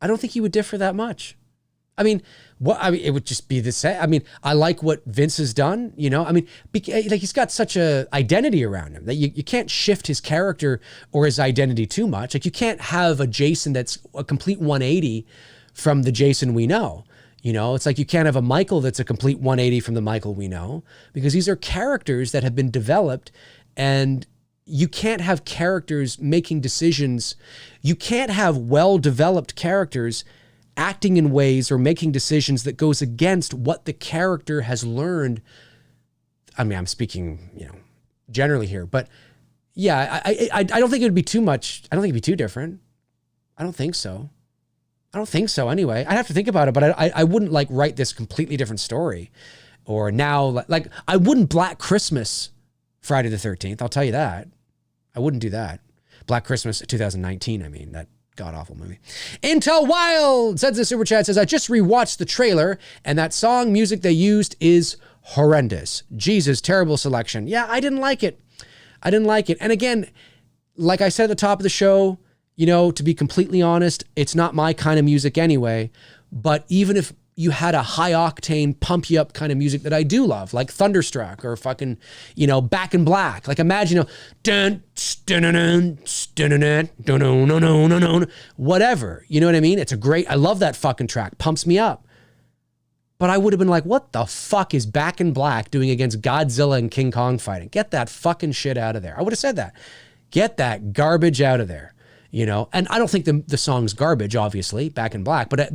don't think he would differ that much. I mean, it would just be the same. I mean, I like what Vince has done, you know? I mean, like he's got such a identity around him that you can't shift his character or his identity too much. Like you can't have a Jason that's a complete 180 from the Jason we know. You know, it's like you can't have a Michael that's a complete 180 from the Michael we know, because these are characters that have been developed, and you can't have characters making decisions. You can't have well-developed characters acting in ways or making decisions that goes against what the character has learned. I mean, I'm speaking, you know, generally here, but yeah, I don't think it would be too much. I don't think it'd be too different. I don't think so. I don't think so anyway. I'd have to think about it, but I wouldn't like write this completely different story. Or now, like I wouldn't Black Christmas Friday the 13th. I'll tell you that. I wouldn't do that. Black Christmas 2019, I mean, that god-awful movie. Intel Wild sends a super chat, says, I just rewatched the trailer and that song music they used is horrendous. Jesus, terrible selection. Yeah, I didn't like it. I didn't like it. And again, like I said at the top of the show, you know, to be completely honest, it's not my kind of music anyway. But even if you had a high octane, pump you up kind of music that I do love, like Thunderstruck or fucking, you know, Back in Black. Like imagine, you know, dun, dun, dun, dun, dun, dun, dun, dun, dun, dun, dun, dun, whatever. You know what I mean? It's a great, I love that fucking track. Pumps me up. But I would have been like, what the fuck is Back in Black doing against Godzilla and King Kong fighting? Get that fucking shit out of there. I would have said that. Get that garbage out of there. You know, and I don't think the song's garbage, obviously, Back in Black, but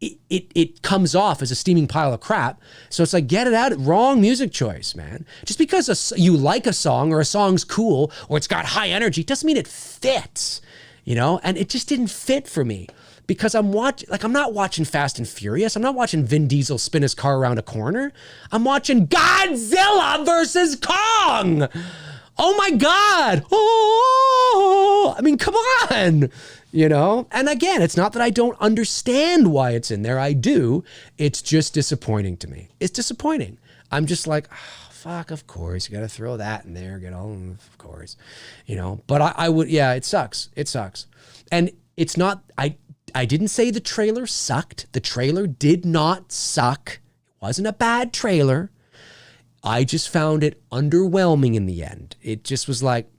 it comes off as a steaming pile of crap. So it's like, get it out. Wrong music choice, man. Just because you like a song or a song's cool or it's got high energy doesn't mean it fits, you know? And it just didn't fit for me because I'm not watching Fast and Furious. I'm not watching Vin Diesel spin his car around a corner. I'm watching Godzilla versus Kong. Oh my God. Oh, I mean, come on, you know? And again, it's not that I don't understand why it's in there. I do. It's just disappointing to me. It's disappointing. I'm just like, oh, fuck, of course. You got to throw that in there. Of course, you know? But I would, yeah, it sucks. It sucks. And it's not, I didn't say the trailer sucked. The trailer did not suck. It wasn't a bad trailer. I just found it underwhelming in the end. It just was like,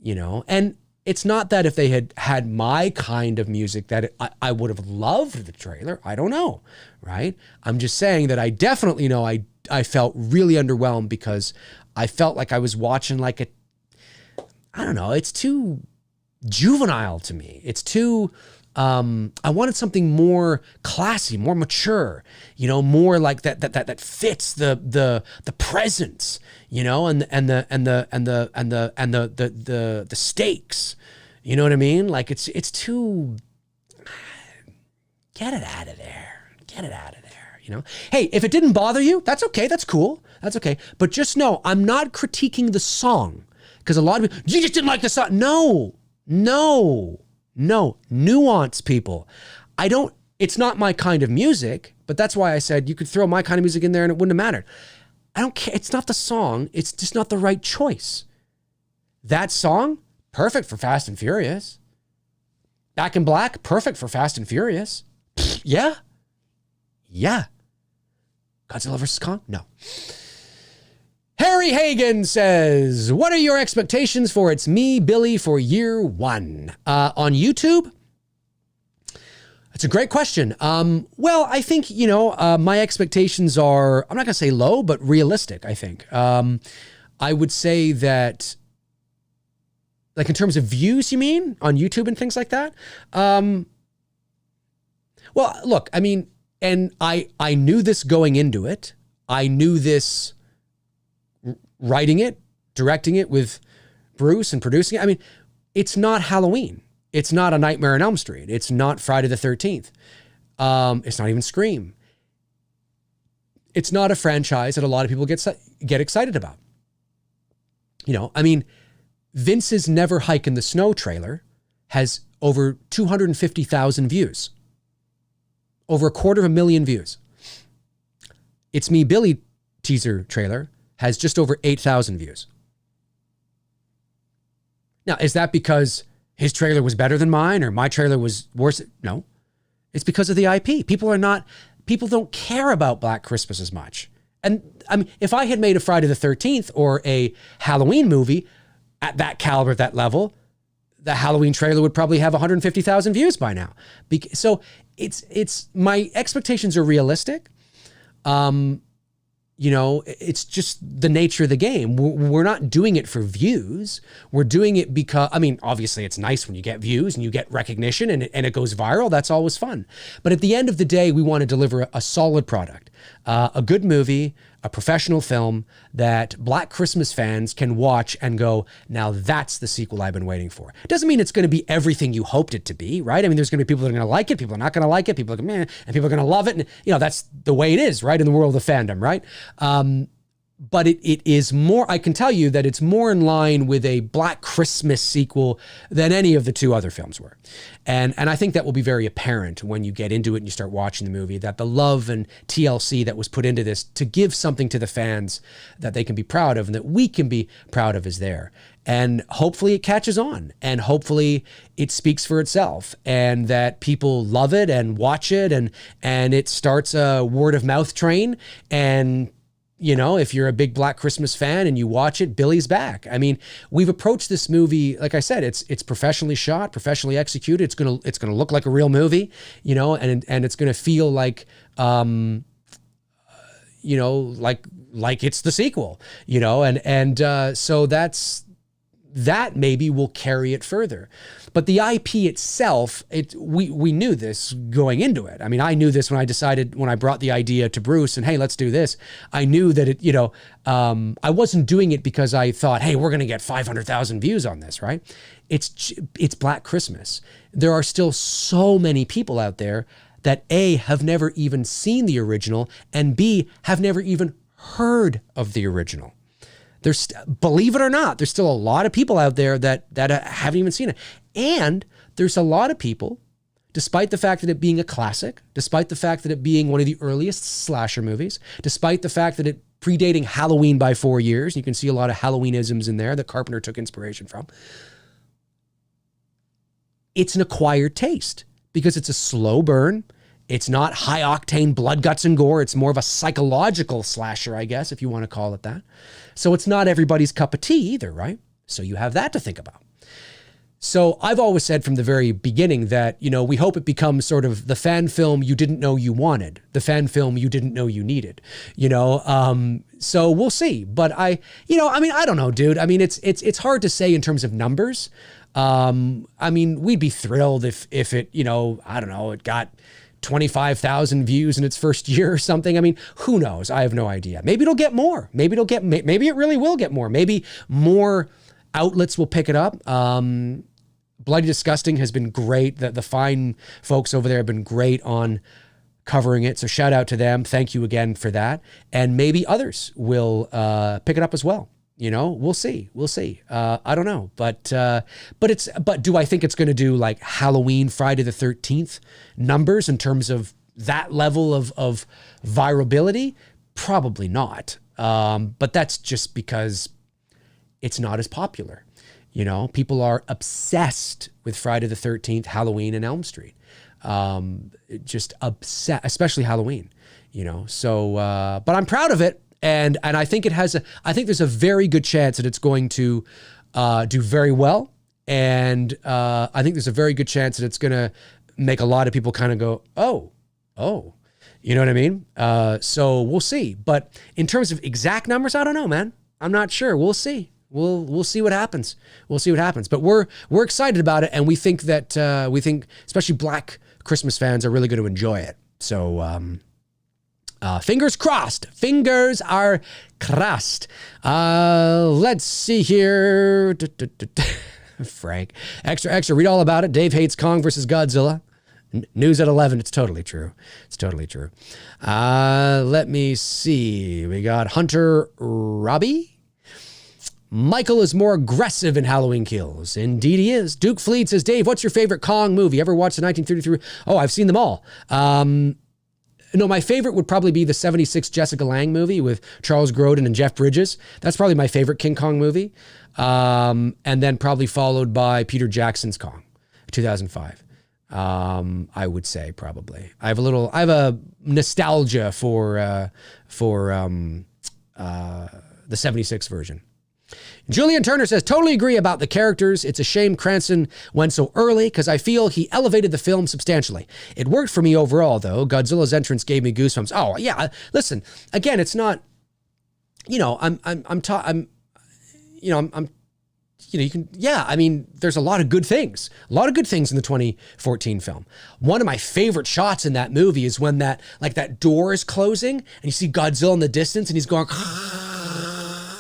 you know, and it's not that if they had had my kind of music that I would have loved the trailer. I don't know, right? I'm just saying that I definitely know I felt really underwhelmed because I felt like I was watching like I don't know, it's too juvenile to me. It's too... I wanted something more classy, more mature, you know, more like that fits the presence, you know, and the stakes, you know what I mean? Like it's too, get it out of there, you know? Hey, if it didn't bother you, that's okay. That's cool. That's okay. But just know I'm not critiquing the song because a lot of people, you just didn't like the song. No, nuance, people. It's not my kind of music, but that's why I said you could throw my kind of music in there and it wouldn't have mattered. I don't care. It's not the song. It's just not the right choice. That song, perfect for Fast and Furious. Back in Black, perfect for Fast and Furious. Yeah. Godzilla vs. Kong? No. Harry Hagen says, what are your expectations for It's Me, Billy for year one? On YouTube? That's a great question. Well, I think, you know, my expectations are, I'm not going to say low, but realistic, I think. I would say that, like in terms of views, you mean, on YouTube and things like that? Well, look, I mean, and I knew this going into it. I knew this writing it, directing it with Bruce and producing it. I mean, it's not Halloween. It's not A Nightmare on Elm Street. It's not Friday the 13th. It's not even Scream. It's not a franchise that a lot of people get excited about. You know, I mean, Vince's Never Hike in the Snow trailer has over 250,000 views. Over 250,000 views. It's Me Billy teaser trailer has just over 8,000 views. Now, is that because his trailer was better than mine or my trailer was worse? No. It's because of the IP. People don't care about Black Christmas as much. And I mean, if I had made a Friday the 13th or a Halloween movie at that caliber, at that level, the Halloween trailer would probably have 150,000 views by now. So it's my expectations are realistic. You know, it's just the nature of the game. We're not doing it for views. We're doing it because, I mean, obviously it's nice when you get views and you get recognition and it goes viral. That's always fun. But at the end of the day, we want to deliver a solid product, a good movie, a professional film that Black Christmas fans can watch and go, now that's the sequel I've been waiting for. It doesn't mean it's going to be everything you hoped it to be, right? I mean, there's going to be people that are going to like it, people are not going to like it, people are going to, and people are going to love it. And, you know, that's the way it is, right? In the world of fandom, right? But it is more, I can tell you that it's more in line with a Black Christmas sequel than any of the two other films were. And I think that will be very apparent when you get into it and you start watching the movie, that the love and TLC that was put into this to give something to the fans that they can be proud of and that we can be proud of is there. And hopefully it catches on and hopefully it speaks for itself and that people love it and watch it and it starts a word of mouth train. And you know, if you're a big Black Christmas fan and you watch it, Billy's back. I mean, we've approached this movie, like I said, it's professionally shot, professionally executed. It's gonna look like a real movie, you know, and it's gonna feel like, you know, like it's the sequel, you know, and so that maybe will carry it further. But the IP itself, we knew this going into it. I mean, I knew this when I brought the idea to Bruce and, hey, let's do this. I knew that it, you know, I wasn't doing it because I thought, hey, we're going to get 500,000 views on this, right? It's Black Christmas. There are still so many people out there that A, have never even seen the original, and B, have never even heard of the original. There's, believe it or not, there's still a lot of people out there that haven't even seen it. And there's a lot of people, despite the fact that it being a classic, despite the fact that it being one of the earliest slasher movies, despite the fact that it predating Halloween by 4 years, you can see a lot of Halloweenisms in there that Carpenter took inspiration from. It's an acquired taste because it's a slow burn. It's not high octane blood, guts, and gore. It's more of a psychological slasher, I guess, if you want to call it that. So it's not everybody's cup of tea either, right? So you have that to think about. So I've always said from the very beginning that, you know, we hope it becomes sort of the fan film you didn't know you wanted, the fan film you didn't know you needed, you know? So we'll see. But I don't know, dude. I mean, it's hard to say in terms of numbers. I mean, we'd be thrilled if it, you know, I don't know, it got 25,000 views in its first year or something. I mean, who knows? I have no idea. Maybe it'll get more. Maybe it really will get more. Maybe more outlets will pick it up. Bloody Disgusting has been great. The fine folks over there have been great on covering it. So shout out to them. Thank you again for that. And maybe others will pick it up as well. You know, we'll see. I don't know, but do I think it's going to do like Halloween, Friday the 13th numbers in terms of that level of virability? Probably not. But that's just because it's not as popular. You know, people are obsessed with Friday the 13th, Halloween, and Elm Street. Just obsessed, especially Halloween, you know, so, but I'm proud of it. And I think I think there's a very good chance that it's going to do very well. And I think there's a very good chance that it's going to make a lot of people kind of go, oh, you know what I mean? So we'll see. But in terms of exact numbers, I don't know, man. I'm not sure. We'll see. We'll see what happens. We'll see what happens. But we're excited about it, and we think that especially Black Christmas fans are really going to enjoy it. So. Fingers crossed. Fingers are crossed. Let's see here. Frank. Extra. Read all about it. Dave hates Kong versus Godzilla. News at 11. It's totally true. Let me see. We got Hunter Robbie. Michael is more aggressive in Halloween Kills. Indeed he is. Duke Fleet says, Dave, what's your favorite Kong movie? Ever watched the 1933? Oh, I've seen them all. No, my favorite would probably be the 76 Jessica Lange movie with Charles Grodin and Jeff Bridges. That's probably my favorite King Kong movie. And then probably followed by Peter Jackson's Kong, 2005. I would say probably. I have a nostalgia for the 76 version. Julian Turner says, totally agree about the characters. It's a shame Cranston went so early because I feel he elevated the film substantially. It worked for me overall, though. Godzilla's entrance gave me goosebumps. Oh, yeah. Listen, again, it's not, you know, there's a lot of good things. A lot of good things in the 2014 film. One of my favorite shots in that movie is when that door is closing and you see Godzilla in the distance and he's going,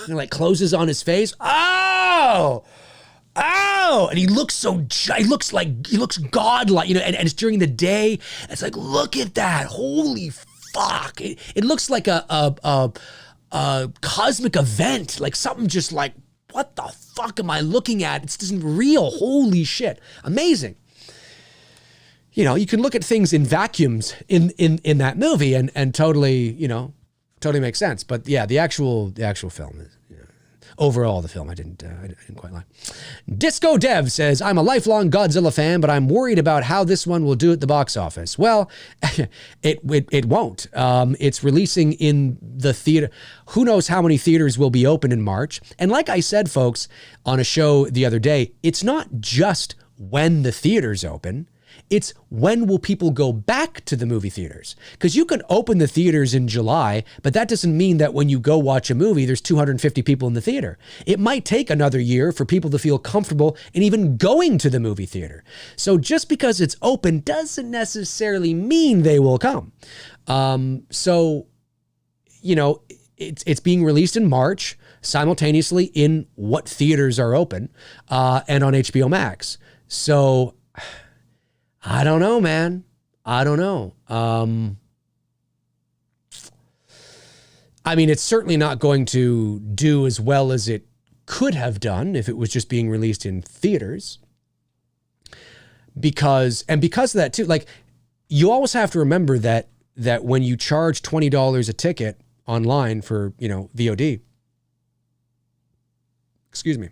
and it like closes on his face. Oh! And he looks godlike, you know, and it's during the day. It's like, look at that. Holy fuck. It looks like a cosmic event, like something just like, what the fuck am I looking at? It's just real. Holy shit. Amazing. You know, you can look at things in vacuums in that movie and totally, you know, totally makes sense. But yeah, the actual film is, you know, overall the film I didn't quite like. Disco Dev says, I'm a lifelong Godzilla fan, but I'm worried about how this one will do at the box office. Well, it won't. It's releasing in the theater. Who knows how many theaters will be open in March? And like I said, folks, on a show the other day, it's not just when the theaters open. It's when will people go back to the movie theaters? Because you can open the theaters in July, but that doesn't mean that when you go watch a movie, there's 250 people in the theater. It might take another year for people to feel comfortable in even going to the movie theater. So just because it's open doesn't necessarily mean they will come. So, you know, it's being released in March, simultaneously in what theaters are open, and on HBO Max. So I don't know, man. I don't know. I mean, it's certainly not going to do as well as it could have done if it was just being released in theaters. Because of that too, like, you always have to remember that when you charge $20 a ticket online for, you know, VOD, excuse me,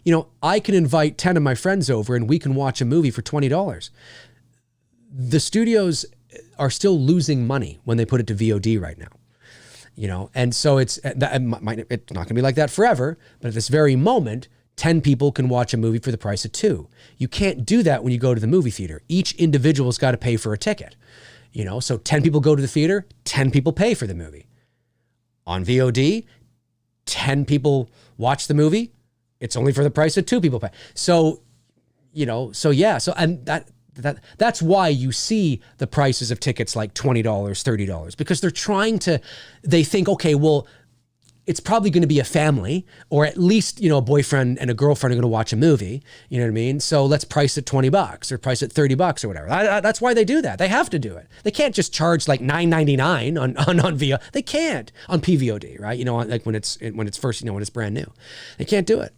you know, I can invite 10 of my friends over and we can watch a movie for $20. The studios are still losing money when they put it to VOD right now, you know, and so it's not going to be like that forever, but at this very moment, 10 people can watch a movie for the price of 2. You can't do that when you go to the movie theater. Each individual's got to pay for a ticket, you know, so 10 people go to the theater, 10 people pay for the movie. On VOD, 10 people watch the movie, it's only for the price of 2 people pay. So, you know, so yeah. So, and that's why you see the prices of tickets like $20, $30, because they think, okay, well, it's probably going to be a family, or at least, you know, a boyfriend and a girlfriend are going to watch a movie. You know what I mean? So let's price it $20 or price it $30 or whatever. That's why they do that. They have to do it. They can't just charge like $9.99 on VOD. They can't on PVOD, right? You know, like when it's first, you know, when it's brand new, they can't do it.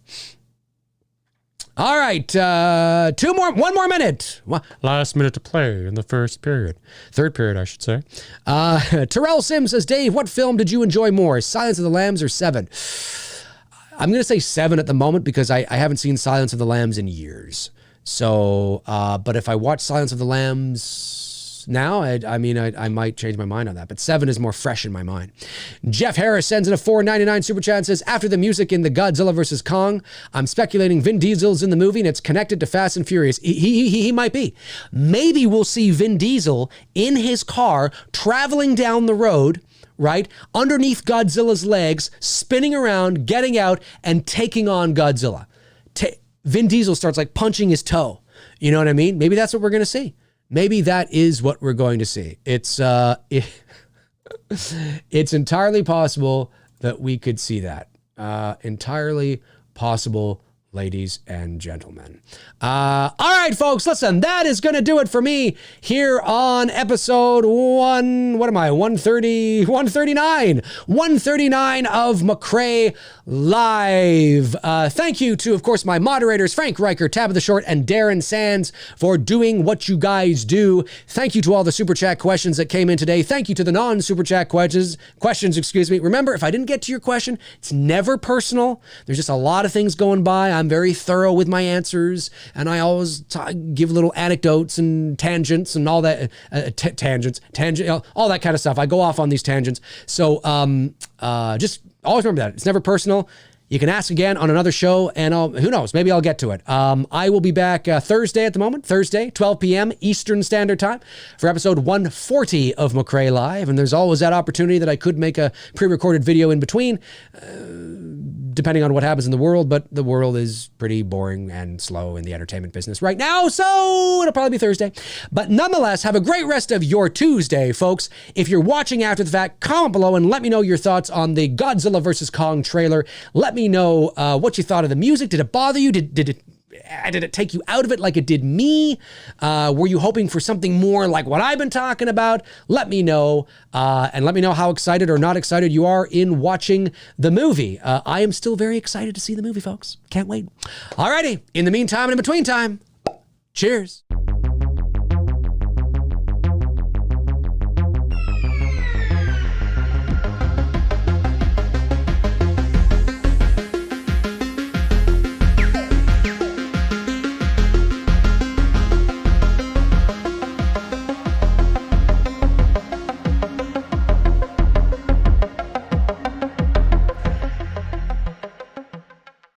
All right, one more minute. Last minute to play in the third period, I should say. Terrell Sims says, Dave, what film did you enjoy more, Silence of the Lambs or Seven? I'm going to say Seven at the moment because I haven't seen Silence of the Lambs in years. So, but if I watch Silence of the Lambs now, I might change my mind on that. But Seven is more fresh in my mind. Jeff Harris sends in a $4.99 super chat and says, after the music in the Godzilla vs. Kong, I'm speculating Vin Diesel's in the movie and it's connected to Fast and Furious. He might be. Maybe we'll see Vin Diesel in his car traveling down the road, right, underneath Godzilla's legs, spinning around, getting out, and taking on Godzilla. Vin Diesel starts like punching his toe. You know what I mean? Maybe that's what we're going to see. Maybe that is what we're going to see. It's entirely possible that we could see that. Entirely possible, ladies and gentlemen. All right, folks, listen, that is going to do it for me here on episode 139 of MCRAE Live. Thank you to, of course, my moderators, Frank Riker, Tabitha Short, and Darren Sands for doing what you guys do. Thank you to all the Super Chat questions that came in today. Thank you to the non-Super Chat questions. Remember, if I didn't get to your question, it's never personal. There's just a lot of things going by. I'm very thorough with my answers, and I always give little anecdotes and tangents and all that, all that kind of stuff. I go off on these tangents. So just always remember that. It's never personal. You can ask again on another show, and who knows, maybe I'll get to it. I will be back Thursday at the moment, Thursday, 12 p.m. Eastern Standard Time for episode 140 of MCRAE Live, and there's always that opportunity that I could make a pre-recorded video in between, depending on what happens in the world, but the world is pretty boring and slow in the entertainment business right now, so it'll probably be Thursday. But nonetheless, have a great rest of your Tuesday, folks. If you're watching after the fact, comment below and let me know your thoughts on the Godzilla vs. Kong trailer. Let me know what you thought of the music. Did it bother you? Did it take you out of it like it did me? Were you hoping for something more like what I've been talking about? Let me know, and let me know how excited or not excited you are in watching the movie. I am still very excited to see the movie, folks. Can't wait. Alrighty, in the meantime and in between time, cheers.